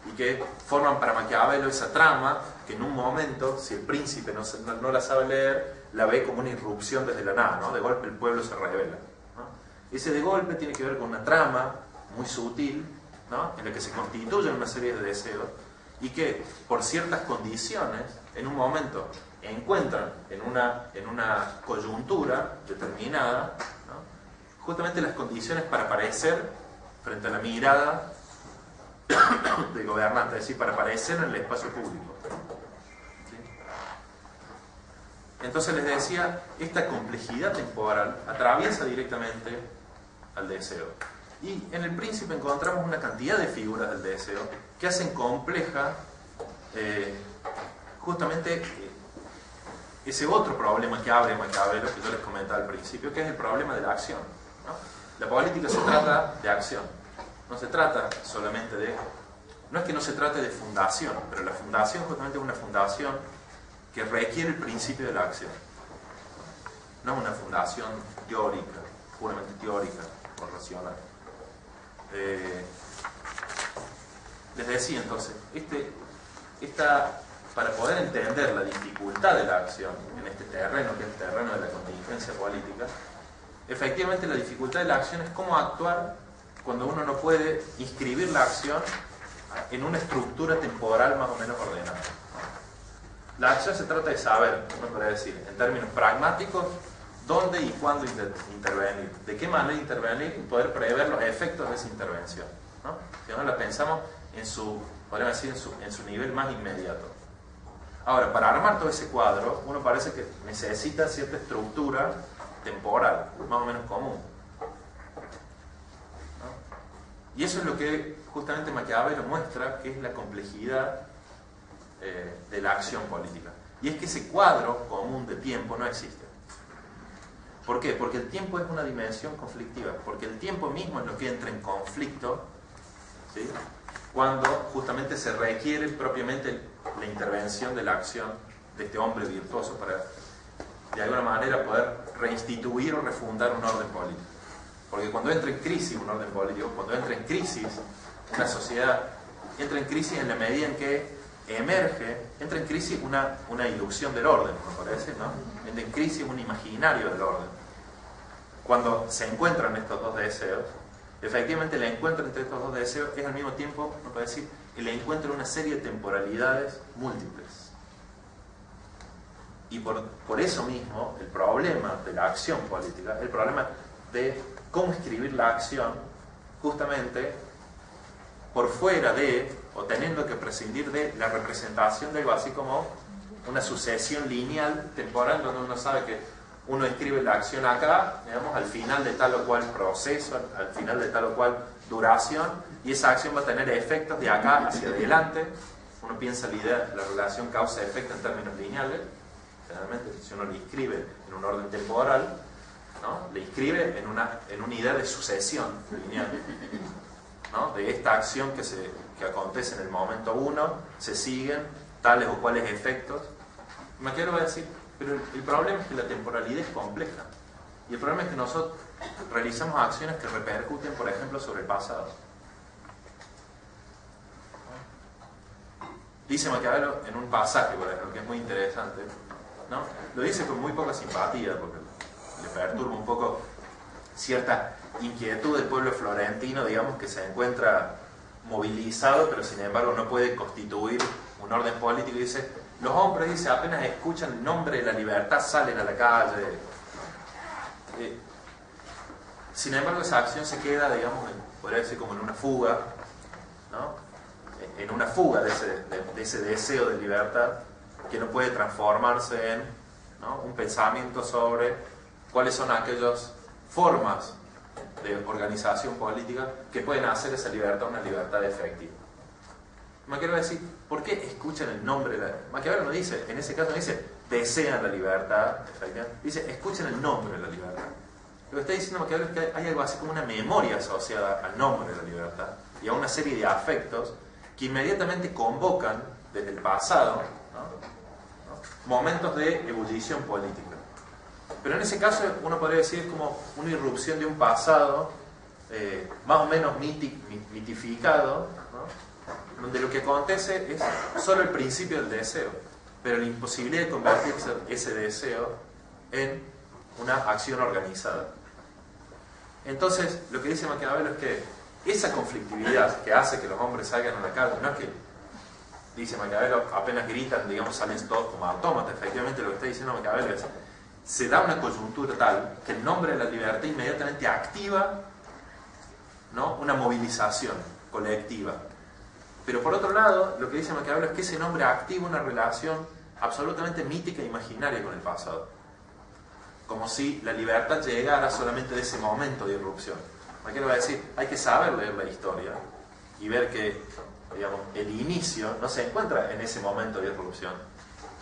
y que forman para Maquiavelo esa trama que en un momento, si el príncipe no la sabe leer, la ve como una irrupción desde la nada, ¿no? De golpe el pueblo se revela, ¿no? Ese de golpe tiene que ver con una trama muy sutil, ¿no? En la que se constituyen una serie de deseos y que por ciertas condiciones en un momento encuentran en una coyuntura determinada, ¿no? Justamente las condiciones para aparecer frente a la mirada del gobernante, es decir, para aparecer en el espacio público, ¿sí? Entonces les decía, esta complejidad temporal atraviesa directamente al deseo. Y en el príncipe encontramos una cantidad de figuras del deseo que hacen compleja justamente ese otro problema que abre Maquiavelo, que yo les comentaba al principio, que es el problema de la acción, ¿no? La política se trata de acción, no se trata solamente de... No es que no se trate de fundación, pero la fundación justamente es una fundación que requiere el principio de la acción. No es una fundación teórica, puramente teórica o racional. Les decía entonces, para poder entender la dificultad de la acción en este terreno, que es el terreno de la contingencia política, efectivamente la dificultad de la acción es cómo actuar cuando uno no puede inscribir la acción en una estructura temporal más o menos ordenada. La acción se trata de saber, uno podría decir, en términos pragmáticos, dónde y cuándo intervenir, de qué manera intervenir y poder prever los efectos de esa intervención, ¿no? Si no la pensamos podríamos decir, en su nivel más inmediato. Ahora, para armar todo ese cuadro, uno parece que necesita cierta estructura temporal, más o menos común, ¿no? Y eso es lo que justamente Maquiavelo muestra, que es la complejidad de la acción política. Y es que ese cuadro común de tiempo no existe. ¿Por qué? Porque el tiempo es una dimensión conflictiva, porque el tiempo mismo es lo que entra en conflicto, ¿sí? Cuando justamente se requiere propiamente la intervención de la acción de este hombre virtuoso para, de alguna manera, poder reinstituir o refundar un orden político. Porque cuando entra en crisis un orden político, cuando entra en crisis una sociedad, entra en crisis en la medida en que entra en crisis una ilusión del orden, me parece, ¿no? Entra en crisis un imaginario del orden. Cuando se encuentran estos dos deseos, efectivamente el encuentro entre estos dos deseos es al mismo tiempo, me puede decir, el encuentro de una serie de temporalidades múltiples. Y por eso mismo, el problema de la acción política, el problema de cómo escribir la acción, justamente por fuera de, o teniendo que prescindir de la representación de algo así como una sucesión lineal, temporal, donde uno sabe que uno escribe la acción acá, digamos, al final de tal o cual proceso, al final de tal o cual duración, y esa acción va a tener efectos de acá hacia adelante. Uno piensa la relación causa-efecto en términos lineales. Generalmente, si uno le inscribe en un orden temporal, ¿no? Le inscribe en una idea de sucesión lineal, ¿no? De esta acción que acontece en el momento 1, se siguen tales o cuales efectos. Maquiavelo va a decir, pero el problema es que la temporalidad es compleja. Y el problema es que nosotros realizamos acciones que repercuten, por ejemplo, sobre el pasado. Dice Maquiavelo en un pasaje, por ejemplo, que es muy interesante, ¿no? Lo dice con muy poca simpatía, porque le perturba un poco cierta inquietud del pueblo florentino, digamos, que se encuentra movilizado, pero sin embargo no puede constituir un orden político y dice, los hombres, dice, apenas escuchan el nombre de la libertad salen a la calle. Sin embargo, esa acción se queda, digamos, podría decir como en una fuga, ¿no? En una fuga de ese deseo de libertad que no puede transformarse en, ¿no?, un pensamiento sobre cuáles son aquellas formas de organización política que pueden hacer esa libertad una libertad efectiva. Maquiavelo va a decir, ¿por qué escuchan el nombre de la... Maquiavelo no dice, en ese caso no dice, desean la libertad, dice, escuchen el nombre de la libertad. Lo que está diciendo Maquiavelo es que hay algo así como una memoria asociada al nombre de la libertad y a una serie de afectos que inmediatamente convocan desde el pasado, ¿no?, momentos de ebullición política. Pero en ese caso uno podría decir como una irrupción de un pasado más o menos mitificado, ¿no?, donde lo que acontece es solo el principio del deseo, pero la imposibilidad de convertir ese deseo en una acción organizada. Entonces, lo que dice Maquiavelo es que esa conflictividad que hace que los hombres salgan a la calle, no es que, dice Maquiavelo, apenas gritan, digamos, salen todos como autómatas. Efectivamente, lo que está diciendo Maquiavelo es, se da una coyuntura tal que el nombre de la libertad inmediatamente activa, ¿no?, una movilización colectiva. Pero por otro lado, lo que dice Maquiavelo es que ese nombre activa una relación absolutamente mítica e imaginaria con el pasado. Como si la libertad llegara solamente de ese momento de irrupción. Maquiavelo va a decir, hay que saber leer la historia y ver que, digamos, el inicio no se encuentra en ese momento de irrupción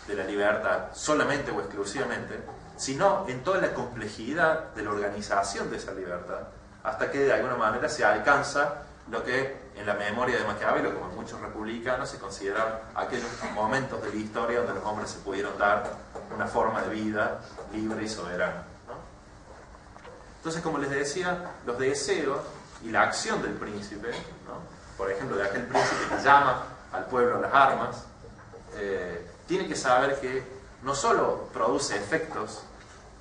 de la libertad solamente o exclusivamente, sino en toda la complejidad de la organización de esa libertad, hasta que de alguna manera se alcanza lo que en la memoria de Maquiavelo, como en muchos republicanos, se consideran aquellos momentos de la historia donde los hombres se pudieron dar una forma de vida libre y soberana, ¿no? Entonces, como les decía, los deseos y la acción del príncipe, ¿no?, por ejemplo, de aquel príncipe que llama al pueblo a las armas, tiene que saber que no solo produce efectos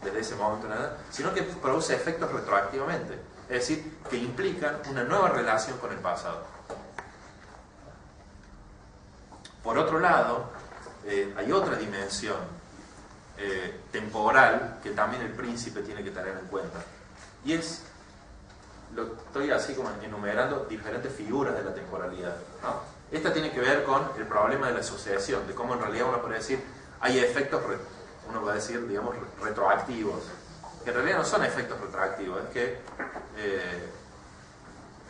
desde ese momento, sino que produce efectos retroactivamente. Es decir, que implican una nueva relación con el pasado. Por otro lado, hay otra dimensión temporal que también el príncipe tiene que tener en cuenta. Y es, estoy así como enumerando diferentes figuras de la temporalidad, ¿no? Esta tiene que ver con el problema de la asociación, de cómo en realidad uno puede decir, hay efectos, uno puede decir, digamos, retroactivos. Que en realidad no son efectos retroactivos, es que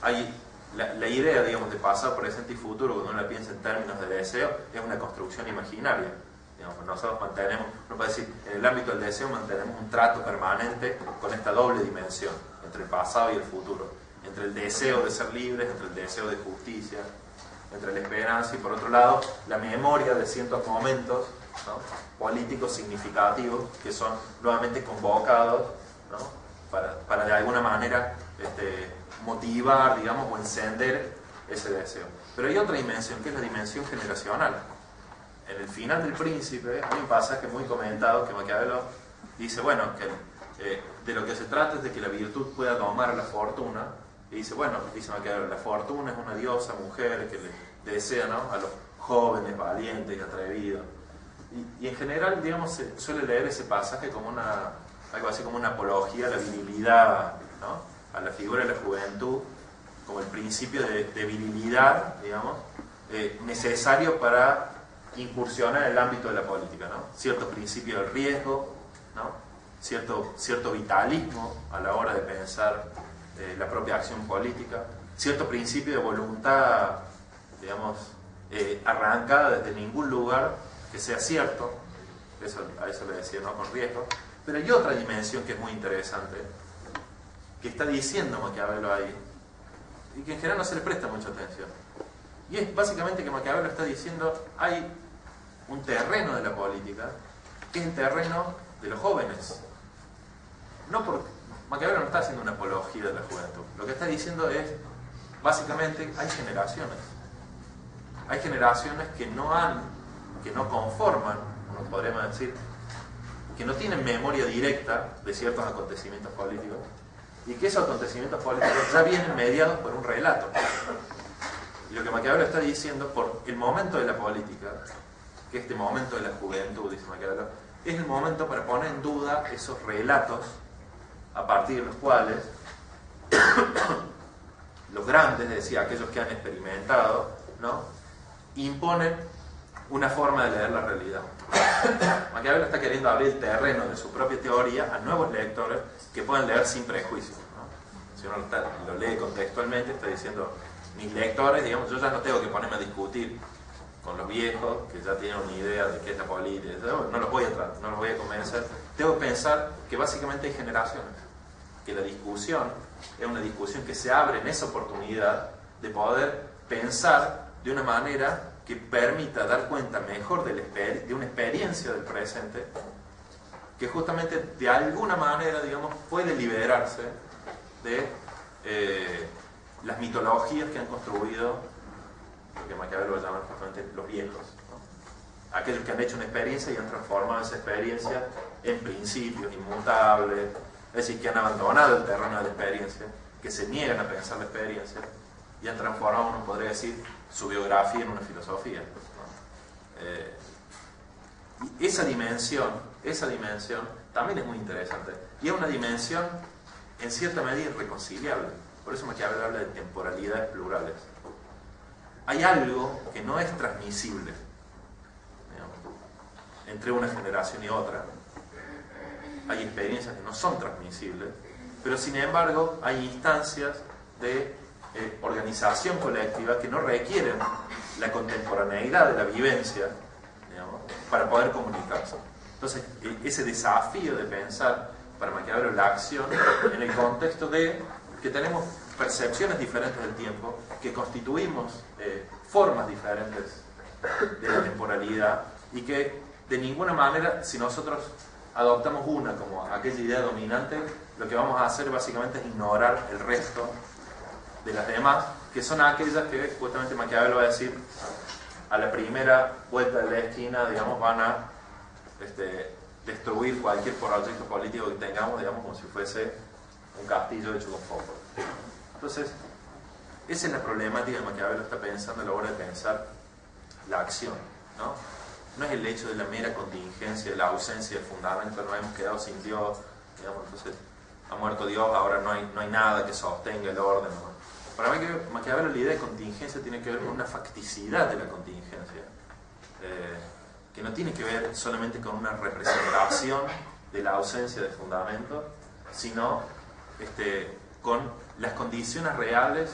hay la idea, digamos, de pasado, presente y futuro, cuando uno la piensa en términos de deseo, es una construcción imaginaria. Digamos, nosotros mantenemos, uno puede decir, en el ámbito del deseo mantenemos un trato permanente con esta doble dimensión, entre el pasado y el futuro, entre el deseo de ser libres, entre el deseo de justicia, entre la esperanza y, por otro lado, la memoria de ciertos momentos, ¿no?, políticos significativos que son nuevamente convocados, ¿no?, para de alguna manera motivar, digamos, o encender ese deseo. Pero hay otra dimensión, que es la dimensión generacional. En el final del Príncipe hay un pasaje muy comentado que Maquiavelo dice, bueno, que de lo que se trata es de que la virtud pueda domar a la fortuna, y dice, bueno, dice Maquiavelo, la fortuna es una diosa mujer que le desea, ¿no?, a los jóvenes, valientes y atrevidos. Y en general, digamos, se suele leer ese pasaje como algo así como una apología a la virilidad, ¿no?, a la figura de la juventud, como el principio de virilidad, digamos, necesario para incursionar en el ámbito de la política, ¿no? Cierto principio del riesgo, ¿no?, cierto vitalismo a la hora de pensar la propia acción política, cierto principio de voluntad, digamos, arrancada desde ningún lugar que sea cierto, a eso le decía, ¿no?, con riesgo. Pero hay otra dimensión que es muy interesante, que está diciendo Maquiavelo ahí, y que en general no se le presta mucha atención. Y es básicamente que Maquiavelo está diciendo, hay un terreno de la política, que es el terreno de los jóvenes. Maquiavelo no está haciendo una apología de la juventud. Lo que está diciendo es, básicamente, hay generaciones. Hay generaciones que no conforman, uno podríamos decir, que no tienen memoria directa de ciertos acontecimientos políticos, y que esos acontecimientos políticos ya vienen mediados por un relato. Y lo que Maquiavelo está diciendo, por el momento de la política, que este momento de la juventud, dice Maquiavelo, es el momento para poner en duda esos relatos a partir de los cuales los grandes, es decir, aquellos que han experimentado, ¿no?, imponen una forma de leer la realidad. Maquiavelo está queriendo abrir el terreno de su propia teoría a nuevos lectores que puedan leer sin prejuicios, ¿no? Si uno lo lee contextualmente, está diciendo, mis lectores, digamos, yo ya no tengo que ponerme a discutir con los viejos que ya tienen una idea de qué es la política, no los voy a convencer. Tengo que pensar que básicamente hay generaciones, que la discusión es una discusión que se abre en esa oportunidad de poder pensar de una manera que permita dar cuenta mejor de una experiencia del presente que justamente de alguna manera, digamos, puede liberarse de las mitologías que han construido lo que Maquiavelo llama justamente los viejos, ¿no? Aquellos que han hecho una experiencia y han transformado esa experiencia en principios inmutables, es decir, que han abandonado el terreno de la experiencia, que se niegan a pensar la experiencia y han transformado, uno podría decir, su biografía en una filosofía, ¿no? Y esa dimensión también es muy interesante y es una dimensión en cierta medida irreconciliable. Por eso Maquiavelo habla de temporalidades plurales. Hay algo que no es transmisible, digamos, entre una generación y otra. Hay experiencias que no son transmisibles, pero sin embargo hay instancias de organización colectiva que no requieren la contemporaneidad de la vivencia, digamos, para poder comunicarse. Entonces, ese desafío de pensar para Maquiavelo la acción en el contexto de que tenemos percepciones diferentes del tiempo, que constituimos formas diferentes de la temporalidad y que de ninguna manera, si nosotros adoptamos una como aquella idea dominante, lo que vamos a hacer básicamente es ignorar el resto de las demás, que son aquellas que justamente Maquiavelo va a decir a la primera vuelta de la esquina, digamos, van a destruir cualquier proyecto político que tengamos, digamos, como si fuese un castillo hecho con fuego. Entonces, esa es la problemática que Maquiavelo está pensando a la hora de pensar la acción, ¿no? No es el hecho de la mera contingencia, de la ausencia de fundamento, nos hemos quedado sin Dios, digamos, entonces ha muerto Dios, ahora no hay nada que sostenga el orden, ¿no? Para mí, Maquiavelo, la idea de contingencia tiene que ver con una facticidad de la contingencia, que no tiene que ver solamente con una representación de la ausencia de fundamento, sino con las condiciones reales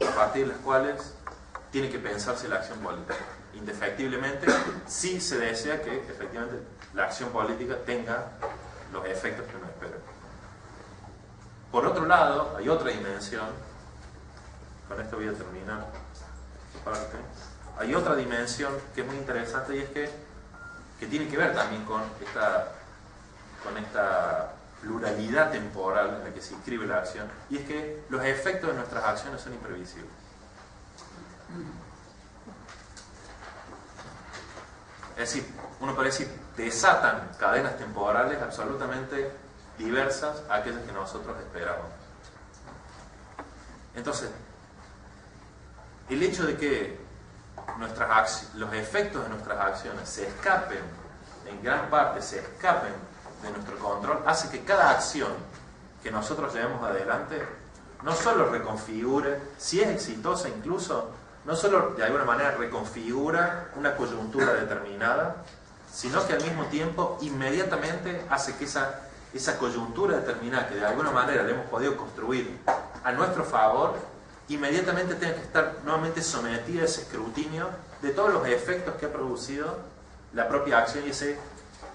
a partir de las cuales tiene que pensarse la acción política. Indefectiblemente, sí se desea que efectivamente la acción política tenga los efectos que uno espera. Por otro lado, hay otra dimensión, con esto voy a terminar esta parte, hay otra dimensión que es muy interesante y es que tiene que ver también con esta pluralidad temporal en la que se inscribe la acción, y es que los efectos de nuestras acciones son imprevisibles. Es decir, uno puede decir, desatan cadenas temporales absolutamente diversas a aquellas que nosotros esperábamos. Entonces, el hecho de que los efectos de nuestras acciones se escapen, en gran parte se escapen de nuestro control, hace que cada acción que nosotros llevemos adelante no solo reconfigure, si es exitosa incluso, no solo de alguna manera reconfigura una coyuntura determinada, sino que al mismo tiempo inmediatamente hace que esa coyuntura determinada que de alguna manera le hemos podido construir a nuestro favor, inmediatamente tenga que estar nuevamente sometida a ese escrutinio de todos los efectos que ha producido la propia acción y ese,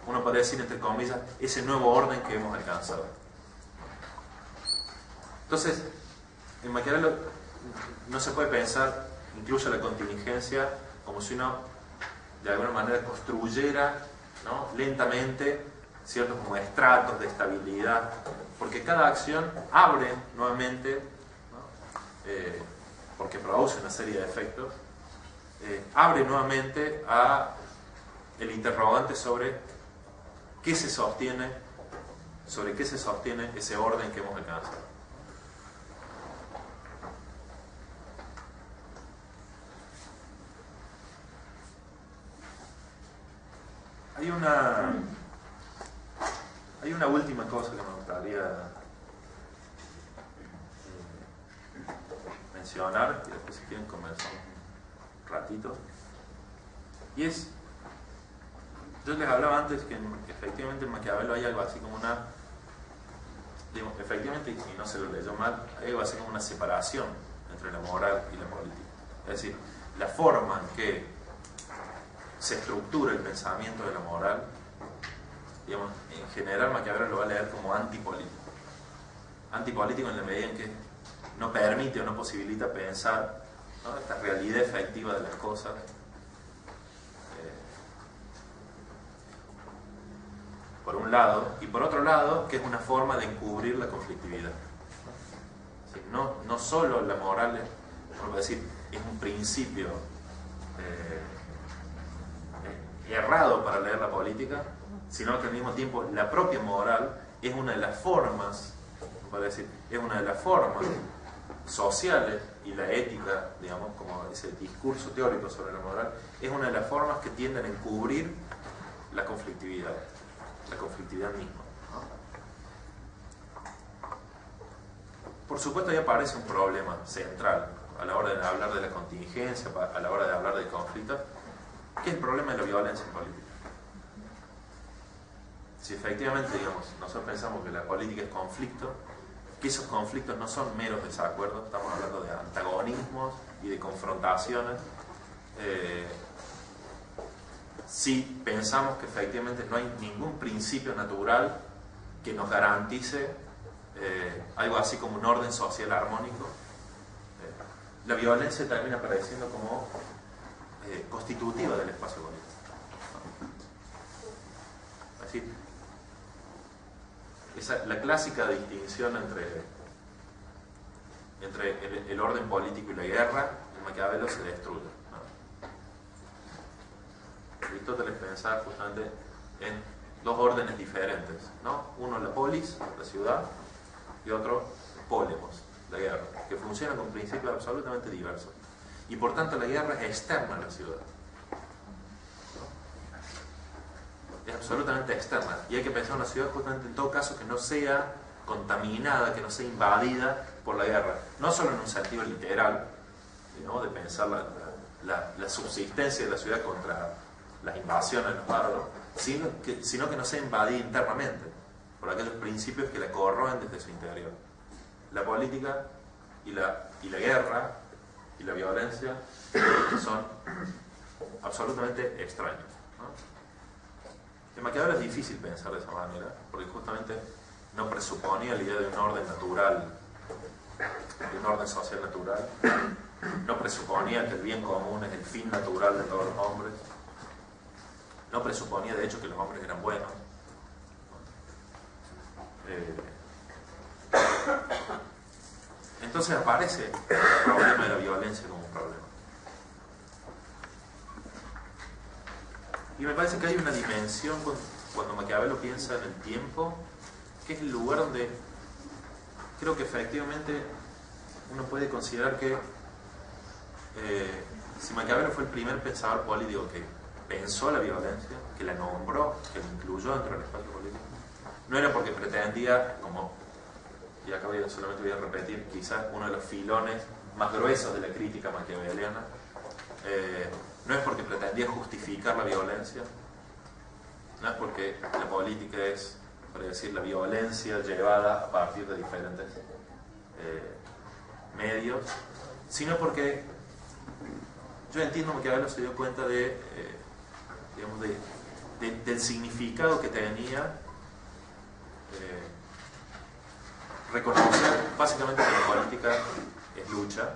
uno podría decir entre comillas, ese nuevo orden que hemos alcanzado. Entonces, en Maquiavelo no se puede pensar incluso la contingencia como si uno de alguna manera construyera, ¿no?, lentamente ciertos como estratos de estabilidad, porque cada acción abre nuevamente, ¿no?, porque produce una serie de efectos, abre nuevamente a el interrogante sobre qué se sostiene, ese orden que hemos alcanzado. Hay una última cosa que me gustaría mencionar, y después si quieren conversar un ratito. Y es, yo les hablaba antes que efectivamente en Maquiavelo hay algo así como una, digamos, efectivamente, y no se lo leyó mal, hay algo así como una separación entre la moral y la política. Es decir, la forma en que se estructura el pensamiento de la moral, digamos, en general Maquiavelo lo va a leer como antipolítico. Antipolítico en la medida en que no permite o no posibilita pensar, ¿no?, esta realidad efectiva de las cosas. Por un lado, y por otro lado, que es una forma de encubrir la conflictividad. No solo la moral, por decir, es un principio errado para leer la política, sino que al mismo tiempo la propia moral es una de las formas, para decir, es una de las formas sociales, y la ética, digamos, como ese discurso teórico sobre la moral, es una de las formas que tienden a encubrir la conflictividad misma. Por supuesto, ahí aparece un problema central a la hora de hablar de la contingencia, a la hora de hablar del conflicto, que es el problema de la violencia en política. Si efectivamente, digamos, nosotros pensamos que la política es conflicto, que esos conflictos no son meros desacuerdos, estamos hablando de antagonismos y de confrontaciones. Si pensamos que efectivamente no hay ningún principio natural que nos garantice algo así como un orden social armónico, la violencia termina apareciendo como constitutiva del espacio político. Es decir, la clásica distinción entre el orden político y la guerra, en Maquiavelo se destruye, ¿no? Aristóteles pensaba justamente en dos órdenes diferentes, ¿no? Uno la polis, la ciudad, y otro polemos, la guerra, que funcionan con principios absolutamente diversos. Y por tanto la guerra es externa a la ciudad, ¿no? Es absolutamente externa. Y hay que pensar en una ciudad justamente en todo caso que no sea contaminada, que no sea invadida por la guerra. No solo en un sentido literal, ¿no?, de pensar la subsistencia de la ciudad contra las invasiones de los bárbaros, sino que no sea invadida internamente por aquellos principios que la corroen desde su interior. La política y la guerra y la violencia son absolutamente extraños, ¿no? En Maquiavelo es difícil pensar de esa manera, porque justamente no presuponía la idea de un orden natural, de un orden social natural, no presuponía que el bien común es el fin natural de todos los hombres, no presuponía de hecho que los hombres eran buenos. Entonces aparece el problema de la violencia como un problema. Y me parece que hay una dimensión cuando Maquiavelo piensa en el tiempo, que es el lugar donde creo que efectivamente uno puede considerar que si Maquiavelo fue el primer pensador político que pensó la violencia, que la nombró, que la incluyó dentro del espacio político, no era porque pretendía, como, y acá solamente voy a repetir, quizás uno de los filones más gruesos de la crítica maquiaveliana, no es porque pretendía justificar la violencia, no es porque la política es, por decir, la violencia llevada a partir de diferentes medios, sino porque yo entiendo que Maquiavelo se dio cuenta de, digamos, del significado que tenía reconocer básicamente que la política es lucha,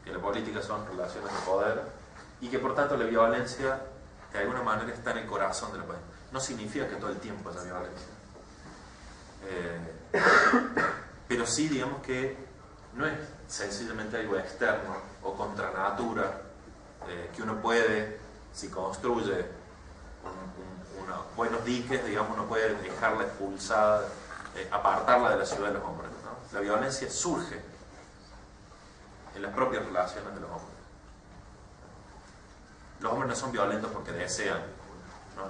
que la política son relaciones de poder y que por tanto la violencia de alguna manera está en el corazón de la política. No significa que todo el tiempo haya violencia, pero sí, digamos, que no es sencillamente algo externo o contra natura, que uno puede, si construye unos buenos diques, digamos, uno puede dejarla expulsada, apartarla de la ciudad de los hombres, ¿no? La violencia surge en las propias relaciones de los hombres. los hombres no son violentos porque desean.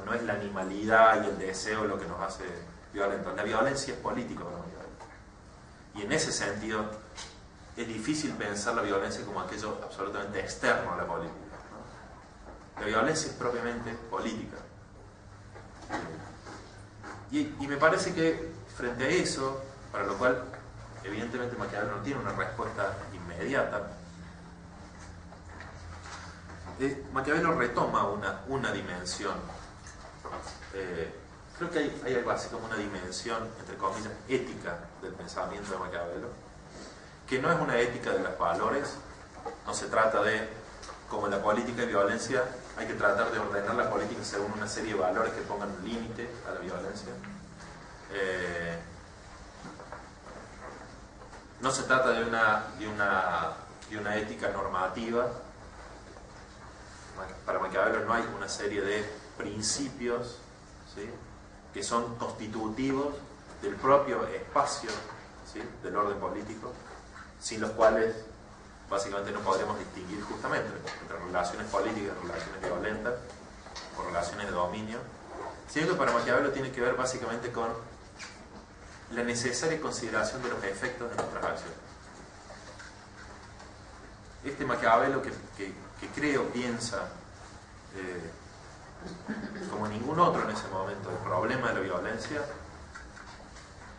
No es la animalidad y el deseo lo que nos hace violentos. La violencia es política para Maquiavelo. Y en ese sentido es difícil pensar la violencia como aquello absolutamente externo a la política, ¿no? La violencia es propiamente política. Y me parece que frente a eso, para lo cual evidentemente Maquiavelo no tiene una respuesta inmediata, Maquiavelo retoma una dimensión. Creo que hay algo así como una dimensión, entre comillas, ética del pensamiento de Maquiavelo, que no es una ética de los valores. No se trata de, como en la política de violencia, hay que tratar de ordenar la política según una serie de valores que pongan un límite a la violencia. No se trata de una ética normativa. Para Maquiavelo no hay una serie de principios, ¿sí?, que son constitutivos del propio espacio, ¿sí?, del orden político, sin los cuales básicamente no podremos distinguir justamente entre relaciones políticas, relaciones violentas o relaciones de dominio, sino que para Maquiavelo tiene que ver básicamente con la necesaria consideración de los efectos de nuestras acciones. Este Maquiavelo que creo piensa como ningún otro en ese momento el problema de la violencia,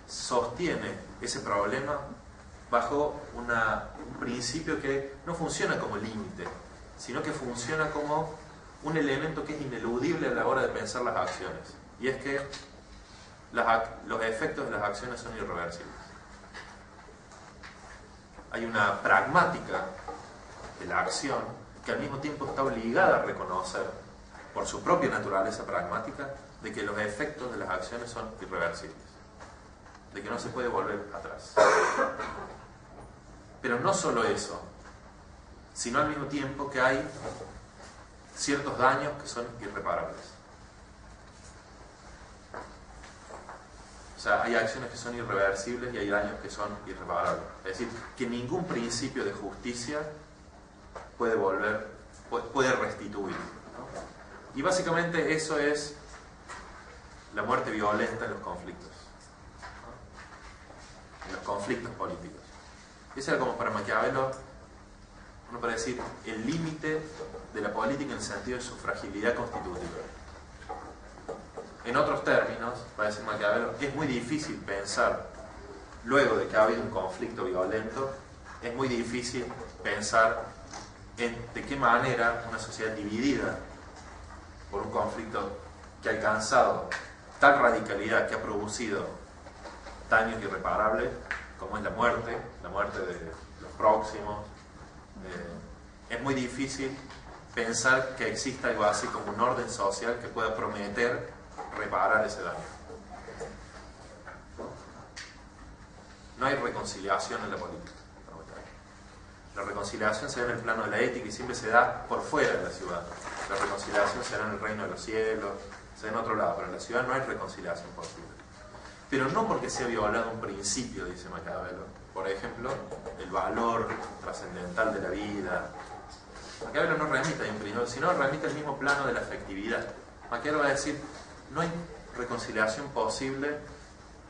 sostiene ese problema bajo un principio que no funciona como límite, sino que funciona como un elemento que es ineludible a la hora de pensar las acciones, y es que los efectos de las acciones son irreversibles. Hay una pragmática de la acción que al mismo tiempo está obligada a reconocer, por su propia naturaleza pragmática, de que los efectos de las acciones son irreversibles, de que no se puede volver atrás. Pero no solo eso, sino al mismo tiempo que hay ciertos daños que son irreparables. O sea, hay acciones que son irreversibles y hay daños que son irreparables. Es decir, que ningún principio de justicia puede restituir, ¿no? Y básicamente eso es la muerte violenta en los conflictos, ¿no?, en los conflictos políticos. Ese era como para Maquiavelo, uno puede decir, el límite de la política en el sentido de su fragilidad constitutiva. En otros términos, para decir Maquiavelo, es muy difícil pensar, luego de que ha habido un conflicto violento, es muy difícil pensar de qué manera una sociedad dividida por un conflicto que ha alcanzado tal radicalidad, que ha producido daños irreparables, como es la muerte de los próximos, es muy difícil pensar que exista algo así como un orden social que pueda prometer reparar ese daño. No hay reconciliación en la política. La reconciliación se da en el plano de la ética y siempre se da por fuera de la ciudad. La reconciliación se da en el reino de los cielos, se da en otro lado, pero en la ciudad no hay reconciliación posible. Pero no porque se ha violado un principio, dice Maquiavelo. Por ejemplo, el valor trascendental de la vida. Maquiavelo no remite a un principio, sino remite al mismo plano de la afectividad. Maquiavelo va a decir, no hay reconciliación posible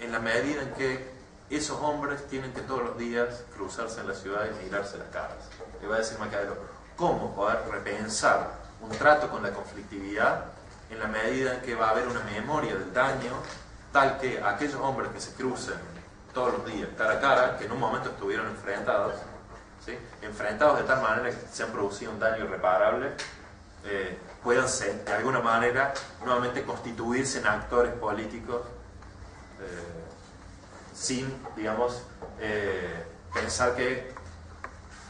en la medida en que esos hombres tienen que todos los días cruzarse en la ciudad y mirarse las caras. Le va a decir Maquiavelo, ¿cómo poder repensar un trato con la conflictividad en la medida en que va a haber una memoria del daño tal que aquellos hombres que se crucen todos los días, cara a cara, que en un momento estuvieron enfrentados, ¿sí?, enfrentados de tal manera que se han producido un daño irreparable, puedan ser, de alguna manera, nuevamente constituirse en actores políticos sin, digamos, pensar que,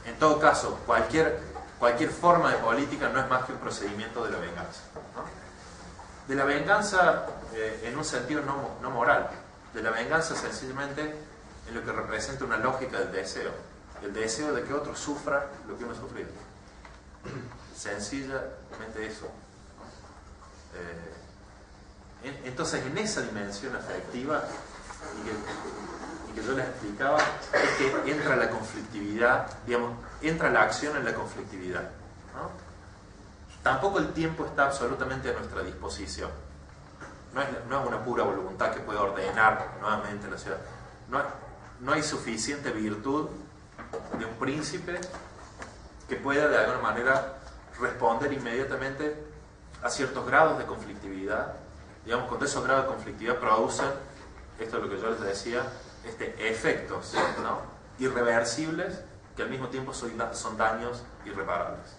en todo caso, cualquier forma de política no es más que un procedimiento de la venganza, ¿no? De la venganza en un sentido no moral, de la venganza sencillamente en lo que representa una lógica del deseo, el deseo de que otro sufra lo que uno ha sufrido. Sencillamente eso. Entonces, en esa dimensión afectiva y que yo les explicaba, es que entra la conflictividad, digamos, entra la acción en la conflictividad, ¿no? tampoco el tiempo está absolutamente a nuestra disposición. No es una pura voluntad que puede ordenar nuevamente la ciudad. No hay suficiente virtud de un príncipe que pueda de alguna manera responder inmediatamente a ciertos grados de conflictividad. Digamos, cuando esos grados de conflictividad producen, esto es lo que yo les decía, efectos, ¿no?, irreversibles, que al mismo tiempo son daños irreparables.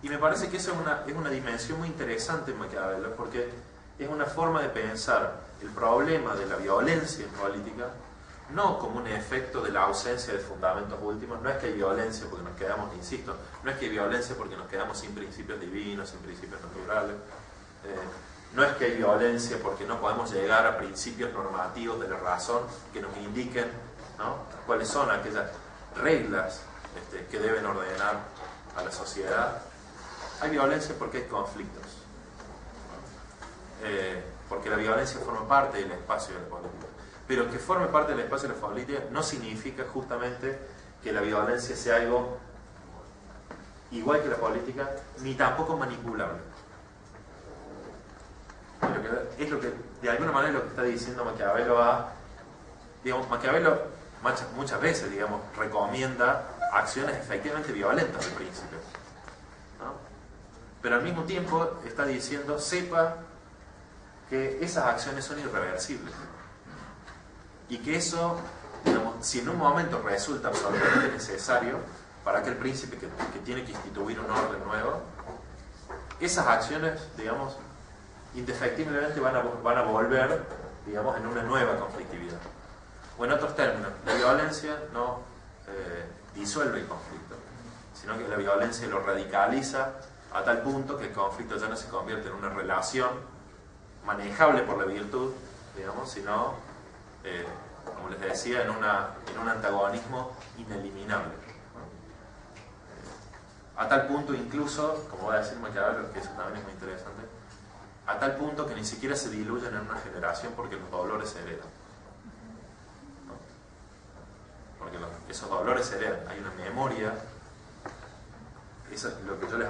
Y me parece que eso es una dimensión muy interesante en Maquiavelo, porque es una forma de pensar el problema de la violencia en política no como un efecto de la ausencia de fundamentos últimos. No es que hay violencia porque nos quedamos, insisto, no es que hay violencia porque nos quedamos sin principios divinos, sin principios naturales, no es que hay violencia porque no podemos llegar a principios normativos de la razón que nos indiquen, ¿no?, cuáles son aquellas reglas que deben ordenar a la sociedad. Hay violencia porque hay conflictos, porque la violencia forma parte del espacio de la política. Pero que forme parte del espacio de la política no significa justamente que la violencia sea algo igual que la política, ni tampoco manipulable. Es lo que, de alguna manera, lo que está diciendo Maquiavelo digamos, Maquiavelo muchas veces, digamos, recomienda acciones efectivamente violentas del príncipe, ¿no? Pero al mismo tiempo está diciendo, sepa que esas acciones son irreversibles. Y que eso, digamos, si en un momento resulta absolutamente necesario para aquel príncipe que tiene que instituir un orden nuevo, esas acciones, digamos, indefectiblemente van a volver, digamos, en una nueva conflictividad. O en otros términos, la violencia no disuelve el conflicto, sino que la violencia lo radicaliza a tal punto que el conflicto ya no se convierte en una relación manejable por la virtud, digamos, sino, como les decía, en un antagonismo ineliminable. A tal punto incluso, como va a decir Maquiavelo, que eso también es muy interesante, a tal punto que ni siquiera se diluyen en una generación porque los dolores se heredan, ¿no? Porque esos dolores se heredan. Hay una memoria, eso es lo que yo les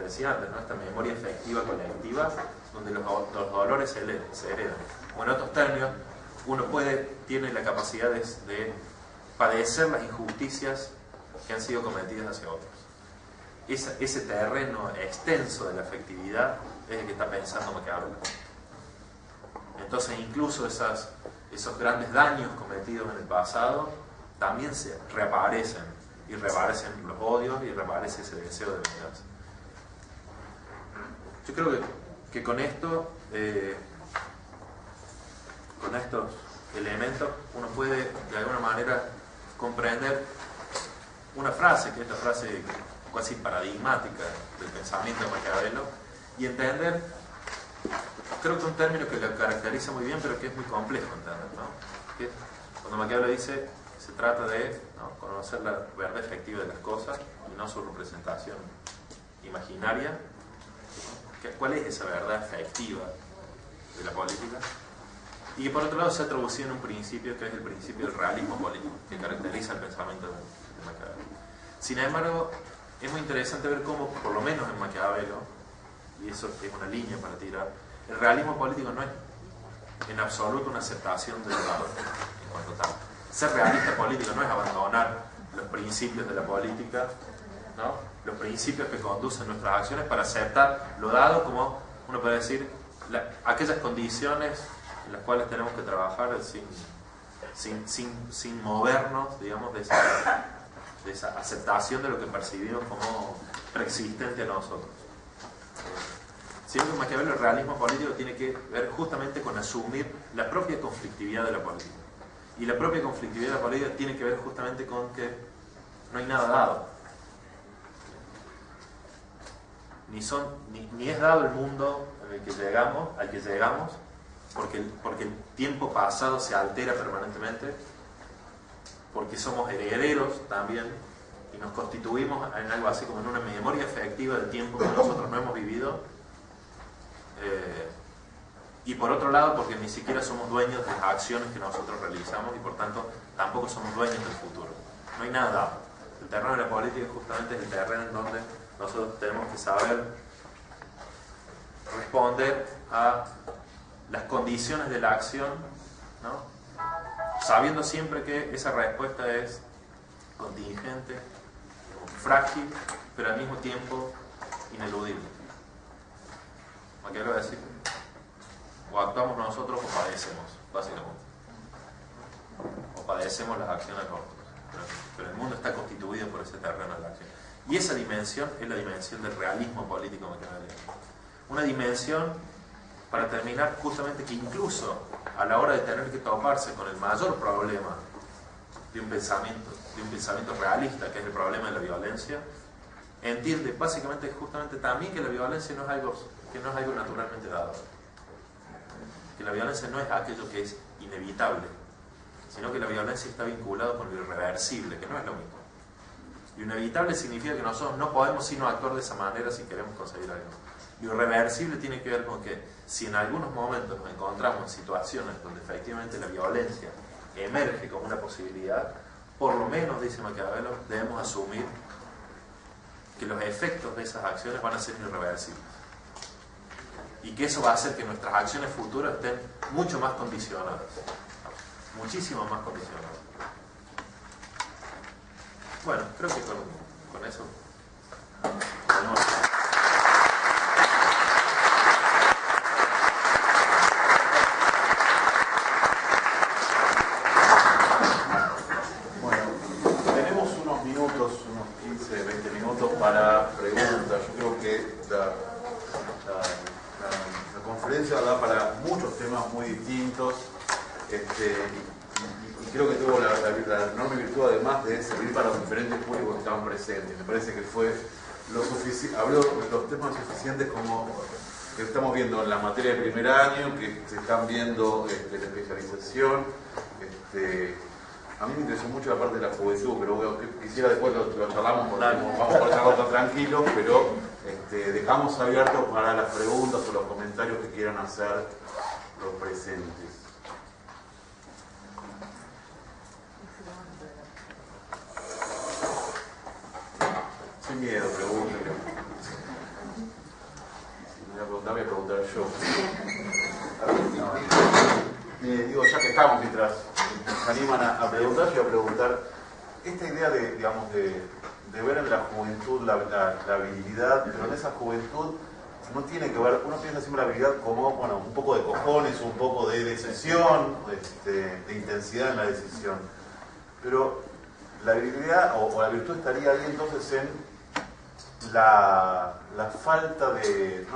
decía antes, ¿no?, esta memoria efectiva colectiva donde los dolores se heredan. O en otros términos, uno tiene la capacidad de padecer las injusticias que han sido cometidas hacia otros. Ese terreno extenso de la afectividad es el que está pensando Maquiavelo. Entonces incluso esos grandes daños cometidos en el pasado también se reaparecen, y reaparecen los odios y reaparece ese deseo de venganza. Yo creo que con esto, con estos elementos, uno puede de alguna manera comprender una frase, que es la frase casi paradigmática del pensamiento de Maquiavelo, y entender, creo que un término que lo caracteriza muy bien, pero que es muy complejo entender, ¿no? Que cuando Maquiavelo dice, se trata de, ¿no?, conocer la verdad efectiva de las cosas y no su representación imaginaria. ¿Cuál es esa verdad efectiva de la política? Y que por otro lado se ha traducido en un principio que es el principio del realismo político, que caracteriza el pensamiento de Maquiavelo. Sin embargo, es muy interesante ver cómo, por lo menos en Maquiavelo, y eso es una línea para tirar, el realismo político no es en absoluto una aceptación del valor en cuanto tal. Ser realista político no es abandonar los principios de la política, ¿no?, los principios que conducen nuestras acciones, para aceptar lo dado como, uno puede decir, aquellas condiciones en las cuales tenemos que trabajar sin movernos, digamos, de esa aceptación de lo que percibimos como preexistente a nosotros. Sino que Maquiavelo, el realismo político tiene que ver justamente con asumir la propia conflictividad de la política. Y la propia conflictividad de la política tiene que ver justamente con que no hay nada dado. Ni es dado el mundo al que llegamos, porque el tiempo pasado se altera permanentemente, porque somos herederos también, y nos constituimos en algo así como en una memoria efectiva del tiempo que nosotros no hemos vivido, y por otro lado porque ni siquiera somos dueños de las acciones que nosotros realizamos, y por tanto tampoco somos dueños del futuro. No hay nada dado. El terreno de la política justamente es el terreno en donde nosotros tenemos que saber responder a las condiciones de la acción, ¿no? Sabiendo siempre que esa respuesta es contingente, frágil, pero al mismo tiempo ineludible. ¿Me quiero decir? O actuamos nosotros o padecemos, básicamente. O padecemos las acciones de otros. Pero el mundo está constituido por ese terreno de la acción. Y esa dimensión es la dimensión del realismo político maquiavélico. Una dimensión, para terminar, justamente que incluso a la hora de tener que toparse con el mayor problema de un pensamiento realista, que es el problema de la violencia, entiende básicamente justamente también que la violencia no es algo naturalmente dado. Que la violencia no es aquello que es inevitable, sino que la violencia está vinculada con lo irreversible, que no es lo mismo. Lo inevitable significa que nosotros no podemos sino actuar de esa manera si queremos conseguir algo. Lo irreversible tiene que ver con que si en algunos momentos nos encontramos en situaciones donde efectivamente la violencia emerge como una posibilidad, por lo menos, dice Maquiavelo, debemos asumir que los efectos de esas acciones van a ser irreversibles. Y que eso va a hacer que nuestras acciones futuras estén mucho más condicionadas. Muchísimo más condicionadas. Bueno, creo que con eso podemos... para preguntas. Yo creo que la conferencia da para muchos temas muy distintos y creo que tuvo la enorme virtud además de servir para los diferentes públicos que estaban presentes. Me parece que fue habló de los temas suficientes como que estamos viendo en la materia de primer año, que se están viendo la especialización. A mí me interesó mucho la parte de la juventud, pero quisiera después lo charlamos porque vamos a charlar otro tranquilo, pero dejamos abierto para las preguntas o los comentarios que quieran hacer los presentes. Sin miedo, pregúntenme. Si me voy a preguntar yo. Digo, ya que estamos, mientras se animan a preguntar, yo voy a preguntar esta idea de ver en la juventud la habilidad, pero en esa juventud no tiene que ver, uno piensa siempre la habilidad como, bueno, un poco de cojones, un poco de decisión, de intensidad en la decisión, pero la habilidad o la virtud estaría ahí entonces en la falta de,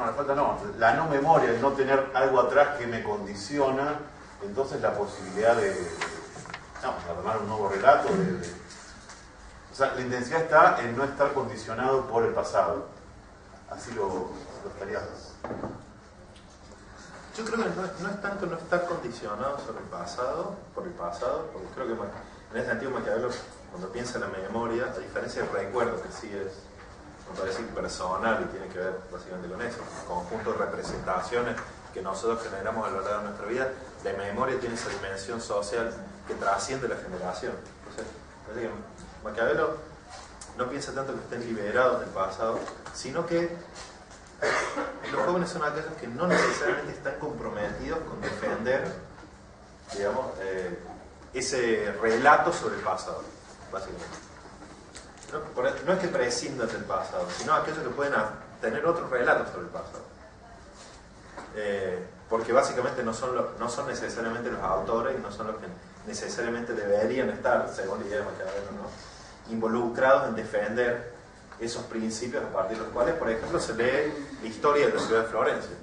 la no memoria, el no tener algo atrás que me condiciona. Entonces la posibilidad de armar un nuevo relato, o sea, la intensidad está en no estar condicionado por el pasado. Así lo estarías. Yo creo que no es tanto no estar condicionado por el pasado, porque creo que en ese sentido Maquiavelo, cuando piensa en la memoria, a diferencia del recuerdo, que sí es, me parece, personal y tiene que ver básicamente con eso, un conjunto de representaciones que nosotros generamos a lo largo de nuestra vida, la memoria tiene esa dimensión social que trasciende la generación. Entonces, parece que Maquiavelo no piensa tanto que estén liberados del pasado, sino que los jóvenes son aquellos que no necesariamente están comprometidos con defender, digamos, ese relato sobre el pasado, básicamente. No es que prescindan del pasado, sino aquellos que pueden tener otros relatos sobre el pasado. Porque básicamente no son necesariamente los autores y no son los que necesariamente deberían estar, según la idea de Maquiavelo, ¿no?, involucrados en defender esos principios a partir de los cuales, por ejemplo, se lee la historia de la ciudad de Florencia,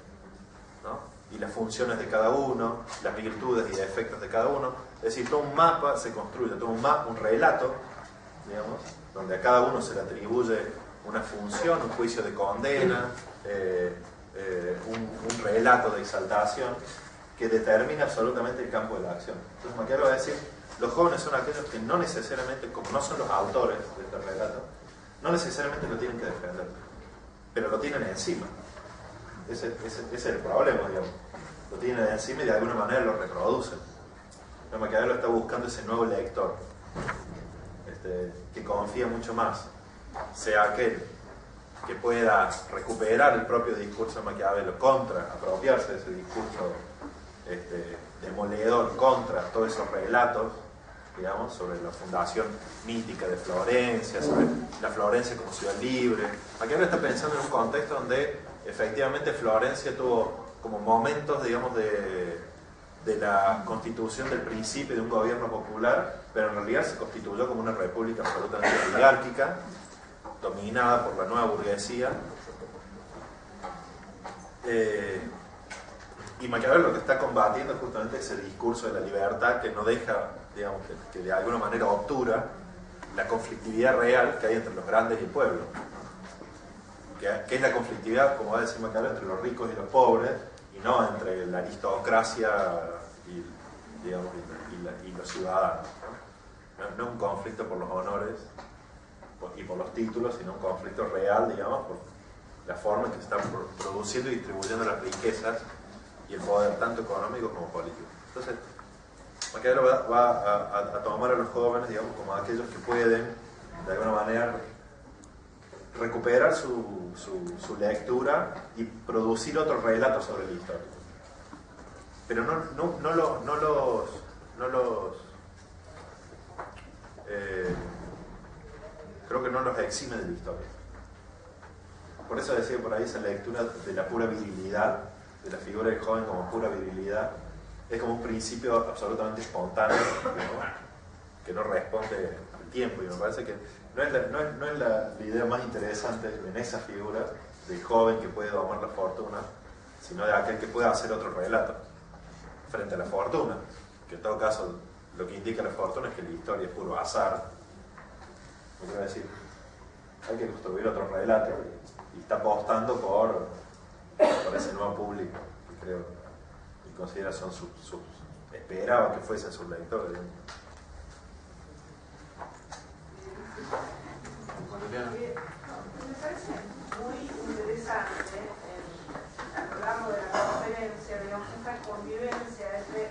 ¿no?, y las funciones de cada uno, las virtudes y defectos de cada uno. Es decir, todo un mapa se construye, todo un relato, digamos, donde a cada uno se le atribuye una función, un juicio de condena, un relato de exaltación que determina absolutamente el campo de la acción. Entonces Maquiavelo va a decir, los jóvenes son aquellos que no necesariamente, como no son los autores de este relato, no necesariamente lo tienen que defender, pero lo tienen encima. Ese es el problema, digamos. Lo tienen encima y de alguna manera lo reproducen. Maquiavelo está buscando ese nuevo lector, que confía mucho más sea aquel que pueda recuperar el propio discurso de Maquiavelo apropiarse de ese discurso demoledor contra todos esos relatos, digamos, sobre la fundación mítica de Florencia, sobre la Florencia como ciudad libre. Maquiavelo está pensando en un contexto donde efectivamente Florencia tuvo como momentos, digamos, de la constitución del principio de un gobierno popular, pero en realidad se constituyó como una república absolutamente oligárquica, dominada por la nueva burguesía. Y Maquiavelo lo que está combatiendo es justamente ese discurso de la libertad que no deja, digamos, que de alguna manera obtura la conflictividad real que hay entre los grandes y el pueblo. Que es la conflictividad, como va a decir Maquiavelo, entre los ricos y los pobres, y no entre la aristocracia y, digamos, y los ciudadanos. No es un conflicto por los honores y por los títulos, sino un conflicto real, digamos, por la forma en que se están produciendo y distribuyendo las riquezas y el poder, tanto económico como político. Entonces, Maquiavelo va a tomar a los jóvenes, digamos, como aquellos que pueden, de alguna manera, recuperar su lectura y producir otros relatos sobre la historia. Pero creo que no los exime de la historia. Por eso decía por ahí esa lectura de la pura virilidad, de la figura del joven como pura virilidad, es como un principio absolutamente espontáneo, que no responde al tiempo, y me parece que no es la idea más interesante en esa figura del joven que puede domar la fortuna, sino de aquel que puede hacer otro relato frente a la fortuna, que en todo caso lo que indica la fortuna es que la historia es puro azar. Me quiero decir, hay que construir otro relato y está apostando por ese nuevo público que creo y considera son esperaba que fuesen sus lectores. Me parece muy interesante a lo largo de la conferencia, digamos, esta convivencia entre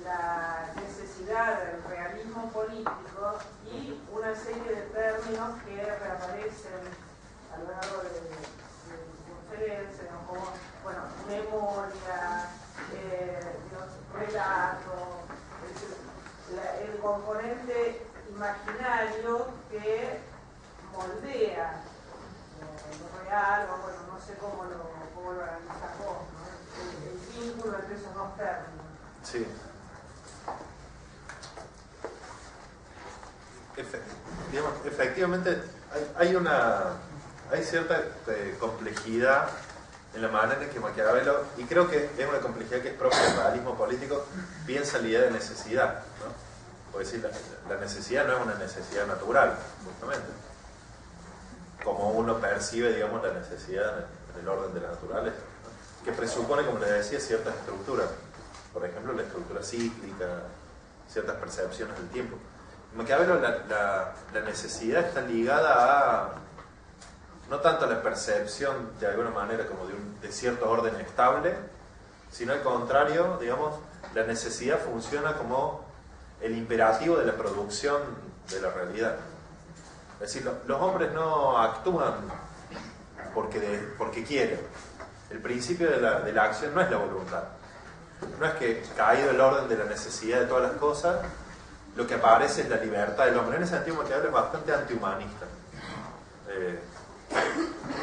la necesidad del realismo político y una serie de términos que reaparecen a lo largo de la conferencia, ¿no? Como, bueno, memoria, relato, el componente imaginario que moldea lo real, o bueno, no sé cómo lo analizas vos, ¿no? El vínculo entre esos dos términos. Sí. Efectivamente hay cierta complejidad en la manera en que Maquiavelo, y creo que es una complejidad que es propia del realismo político, piensa la idea de necesidad, ¿no? Por decir, la necesidad no es una necesidad natural, justamente, como uno percibe, digamos, la necesidad en el orden de la naturaleza, ¿no? Que presupone, como les decía, ciertas estructuras, por ejemplo, la estructura cíclica, ciertas percepciones del tiempo. En Maquiavelo la necesidad está ligada a no tanto a la percepción de alguna manera como de cierto orden estable, sino al contrario, digamos, la necesidad funciona como el imperativo de la producción de la realidad. Es decir, los hombres no actúan porque quieren. El principio de la acción no es la voluntad. No es que, caído el orden de la necesidad de todas las cosas, lo que aparece es la libertad del hombre. En ese sentido, Maquiavelo es bastante antihumanista.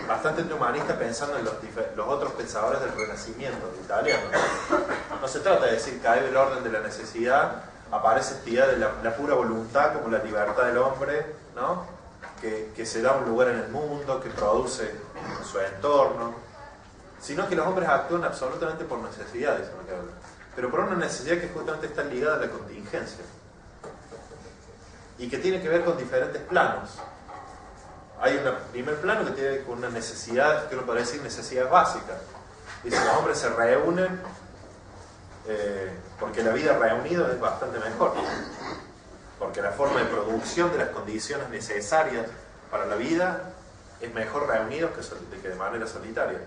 Bastante antihumanista pensando en los otros pensadores del Renacimiento italiano. No se trata de decir caído el orden de la necesidad, aparece esta idea de la pura voluntad como la libertad del hombre, ¿no? Que se da un lugar en el mundo, que produce su entorno, sino que los hombres actúan absolutamente por necesidad, dice Maquiavelo, pero por una necesidad que justamente está ligada a la contingencia y que tiene que ver con diferentes planos. Hay un primer plano que tiene que ver con una necesidad, que uno podría decir necesidad básica. Dice, los hombres se reúnen porque la vida reunida es bastante mejor, porque la forma de producción de las condiciones necesarias para la vida es mejor reunidos que de manera solitaria.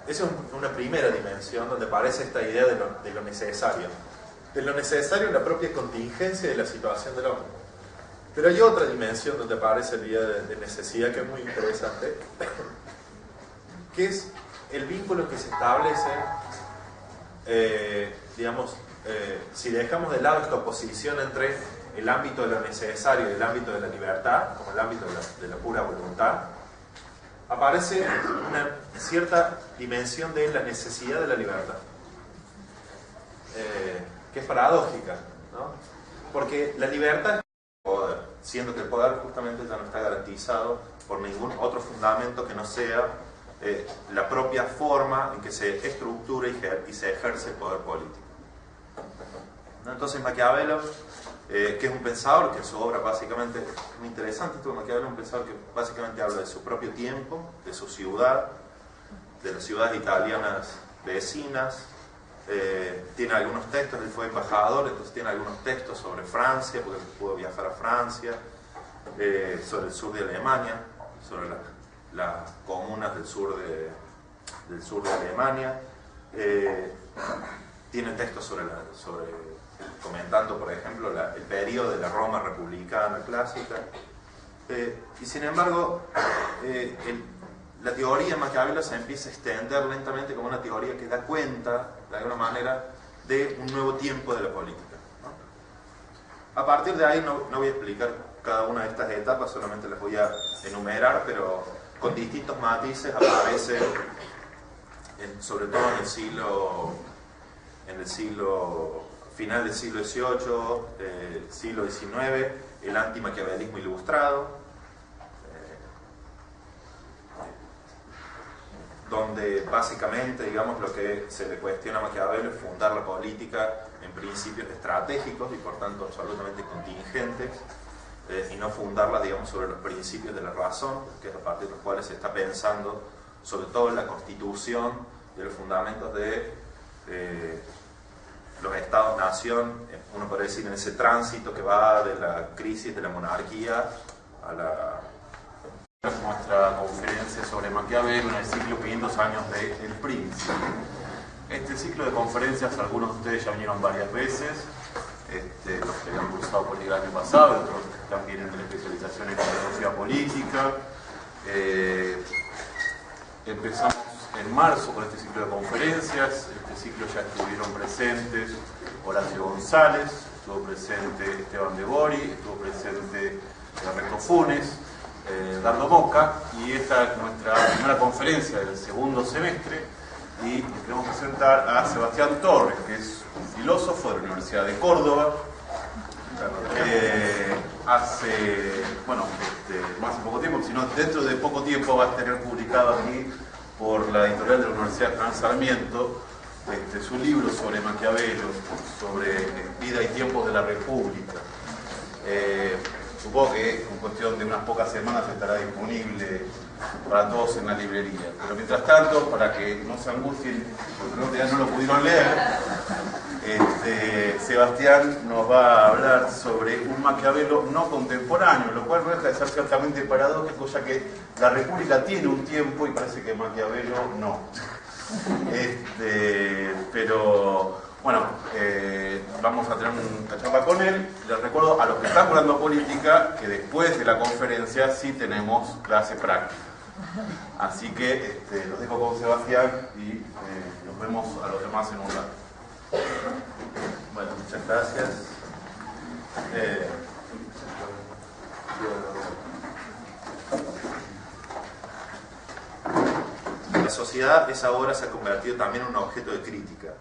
Esa es una primera dimensión donde aparece esta idea de lo necesario. de lo necesario en la propia contingencia de la situación del hombre. Pero hay otra dimensión donde aparece el día de necesidad que es muy interesante, que es el vínculo que se establece, si dejamos de lado esta oposición entre el ámbito de lo necesario y el ámbito de la libertad, como el ámbito de la pura voluntad, aparece una cierta dimensión de la necesidad de la libertad, que es paradójica, ¿no? Porque la libertad es poder, siendo que el poder justamente ya no está garantizado por ningún otro fundamento que no sea la propia forma en que se estructura y se ejerce el poder político, ¿no? Entonces Maquiavelo, que es un pensador que en su obra básicamente, es muy interesante esto de Maquiavelo, es un pensador que básicamente habla de su propio tiempo, de su ciudad, de las ciudades italianas vecinas, tiene algunos textos, él fue embajador, entonces tiene algunos textos sobre Francia, porque pudo viajar a Francia, sobre el sur de Alemania, sobre las comunas del sur de Alemania, tiene textos sobre comentando, por ejemplo, el periodo de la Roma republicana clásica, y sin embargo la teoría de Maquiavelo se empieza a extender lentamente como una teoría que da cuenta, de alguna manera, de un nuevo tiempo de la política, ¿no? A partir de ahí no voy a explicar cada una de estas etapas, solamente las voy a enumerar, pero con distintos matices aparece, sobre todo en el siglo final del siglo XVIII, siglo XIX, el antimaquiavelismo ilustrado, donde básicamente, digamos, lo que se le cuestiona a Maquiavelo es fundar la política en principios estratégicos y por tanto absolutamente contingentes, y no fundarla, digamos, sobre los principios de la razón, que es a partir de los cuales se está pensando sobre todo en la constitución de los fundamentos de los estados-nación, uno podría decir en ese tránsito que va de la crisis de la monarquía a la... Nuestra conferencia sobre Maquiavelo en el ciclo 500 años de El Príncipe. Este ciclo de conferencias, algunos de ustedes ya vinieron varias veces, los que habían cursado política el año pasado, otros que también en la especialización en filosofía política. Empezamos en marzo con este ciclo de conferencias. Este ciclo ya estuvieron presentes Horacio González, estuvo presente Esteban de Bori, estuvo presente Ernesto Funes, Dardo Moca, y esta es nuestra primera conferencia del segundo semestre, y le queremos presentar a Sebastián Torres, que es un filósofo de la Universidad de Córdoba. Hace poco tiempo, sino dentro de poco tiempo va a tener publicado aquí por la editorial de la Universidad Hernán Sarmiento su libro sobre Maquiavelo, sobre vida y tiempos de la República. Supongo que en cuestión de unas pocas semanas estará disponible para todos en la librería. Pero mientras tanto, para que no se angustien, porque no lo pudieron leer, Sebastián nos va a hablar sobre un Maquiavelo no contemporáneo, lo cual no deja de ser ciertamente paradójico, ya que la República tiene un tiempo y parece que Maquiavelo no. Pero bueno, vamos a tener una charla con él. Les recuerdo a los que están hablando política que después de la conferencia sí tenemos clase práctica. Así que los dejo con Sebastián y nos vemos a los demás en un rato. Bueno, muchas gracias. La sociedad, esa obra se ha convertido también en un objeto de crítica.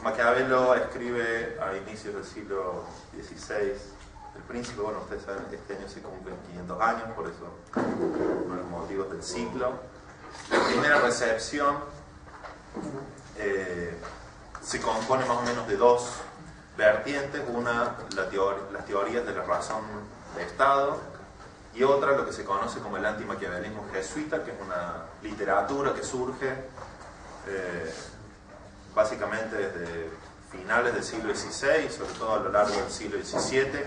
Maquiavelo escribe a inicios del siglo XVI El Príncipe. Bueno, ustedes saben, este año se cumplen 500 años, por eso uno de los motivos del ciclo. La primera recepción se compone más o menos de dos vertientes: una, las teorías de la razón de Estado, y otra, lo que se conoce como el antimaquiavelismo jesuita, que es una literatura que surge básicamente desde finales del siglo XVI, sobre todo a lo largo del siglo XVII,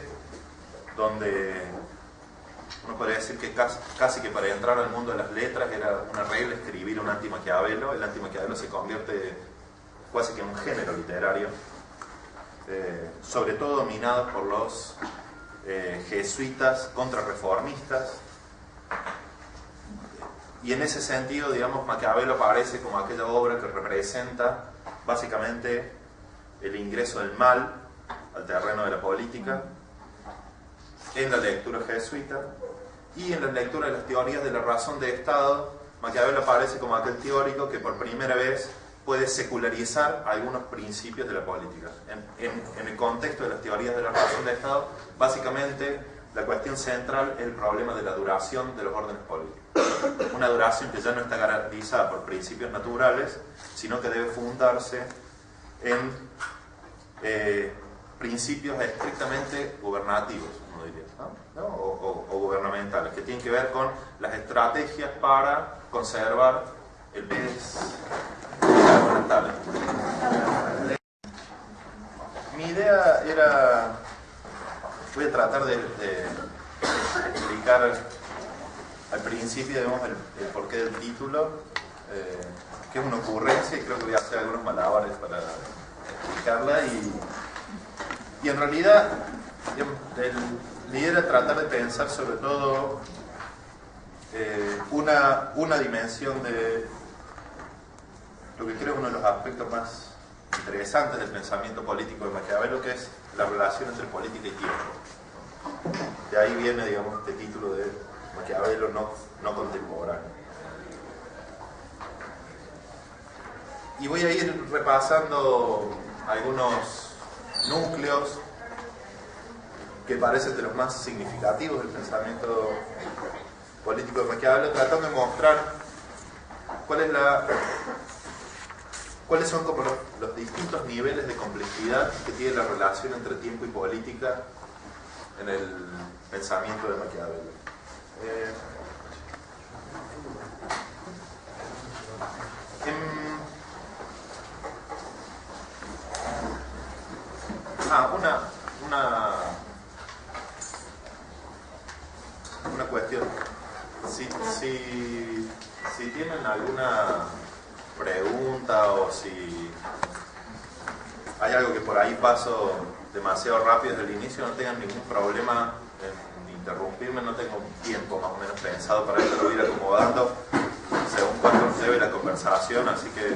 donde uno podría decir que casi que para entrar al mundo de las letras era una regla escribir un antimaquiavelo. El antimaquiavelo se convierte casi que un género literario, sobre todo dominado por los jesuitas contrarreformistas. Y en ese sentido, digamos, Maquiavelo aparece como aquella obra que representa básicamente el ingreso del mal al terreno de la política en la lectura jesuita, y en la lectura de las teorías de la razón de Estado. Maquiavelo aparece como aquel teórico que por primera vez puede secularizar algunos principios de la política. En el contexto de las teorías de la razón de Estado, básicamente la cuestión central es el problema de la duración de los órdenes políticos. Una duración que ya no está garantizada por principios naturales, sino que debe fundarse en principios estrictamente gubernativos, uno diría, ¿no? O gubernamentales, que tienen que ver con las estrategias para conservar el bienes gubernamentales. Mi idea era, voy a tratar de explicar al principio, digamos, el porqué del título, que es una ocurrencia, y creo que voy a hacer algunos malabares para explicarla, y en realidad, digamos, la idea era tratar de pensar sobre todo una dimensión de lo que creo es uno de los aspectos más interesantes del pensamiento político de Maquiavelo, que es la relación entre política y tiempo. De ahí viene, digamos, este título de Maquiavelo no contemporáneo. Y voy a ir repasando algunos núcleos que parecen de los más significativos del pensamiento político de Maquiavelo, tratando de mostrar cuáles son como los distintos niveles de complejidad que tiene la relación entre tiempo y política en el pensamiento de Maquiavelo. Una cuestión. Si tienen alguna pregunta o si hay algo que por ahí paso demasiado rápido desde el inicio, no tengan ningún problema en interrumpirme. No tengo tiempo más o menos pensado para esto, lo voy a ir acomodando según cuánto lleve la conversación, así que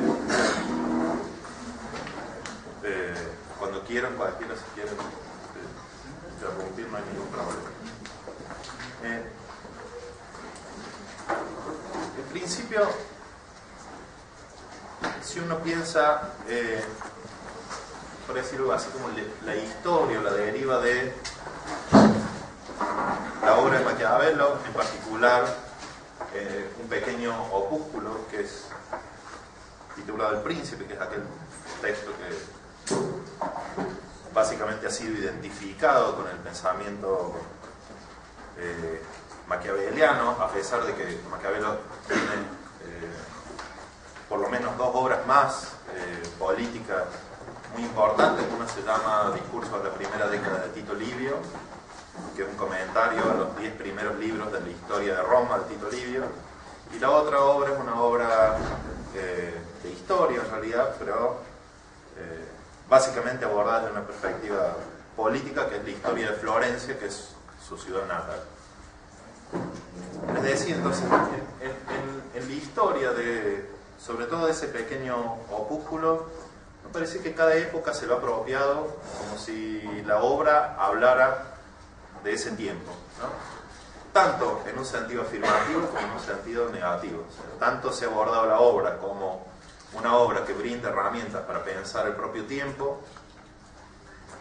cuando quieran, cualquiera si quieren interrumpir, no hay ningún problema. En principio, si uno piensa, por decirlo así, como la historia o la deriva de la obra de Maquiavelo, en particular un pequeño opúsculo que es titulado El Príncipe, que es aquel texto que básicamente ha sido identificado con el pensamiento maquiaveliano, a pesar de que Maquiavelo tiene por lo menos dos obras más políticas muy importantes. Una se llama Discurso de la primera década de Tito Livio, que es un comentario a los 10 primeros libros de la historia de Roma de Tito Livio, y la otra obra es una obra de historia en realidad, pero básicamente abordada desde una perspectiva política, que es la historia de Florencia, que es su ciudad natal. Les decía, entonces, en la historia sobre todo de ese pequeño opúsculo, me parece que cada época se lo ha apropiado como si la obra hablara de ese tiempo, ¿no? Tanto en un sentido afirmativo como en un sentido negativo. O sea, tanto se ha abordado la obra como una obra que brinda herramientas para pensar el propio tiempo,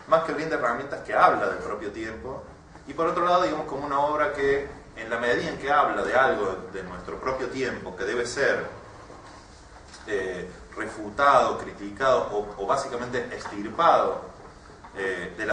más que brinda herramientas que habla del propio tiempo, y por otro lado, digamos, como una obra que, en la medida en que habla de algo de nuestro propio tiempo, que debe ser refutado, criticado o básicamente extirpado de la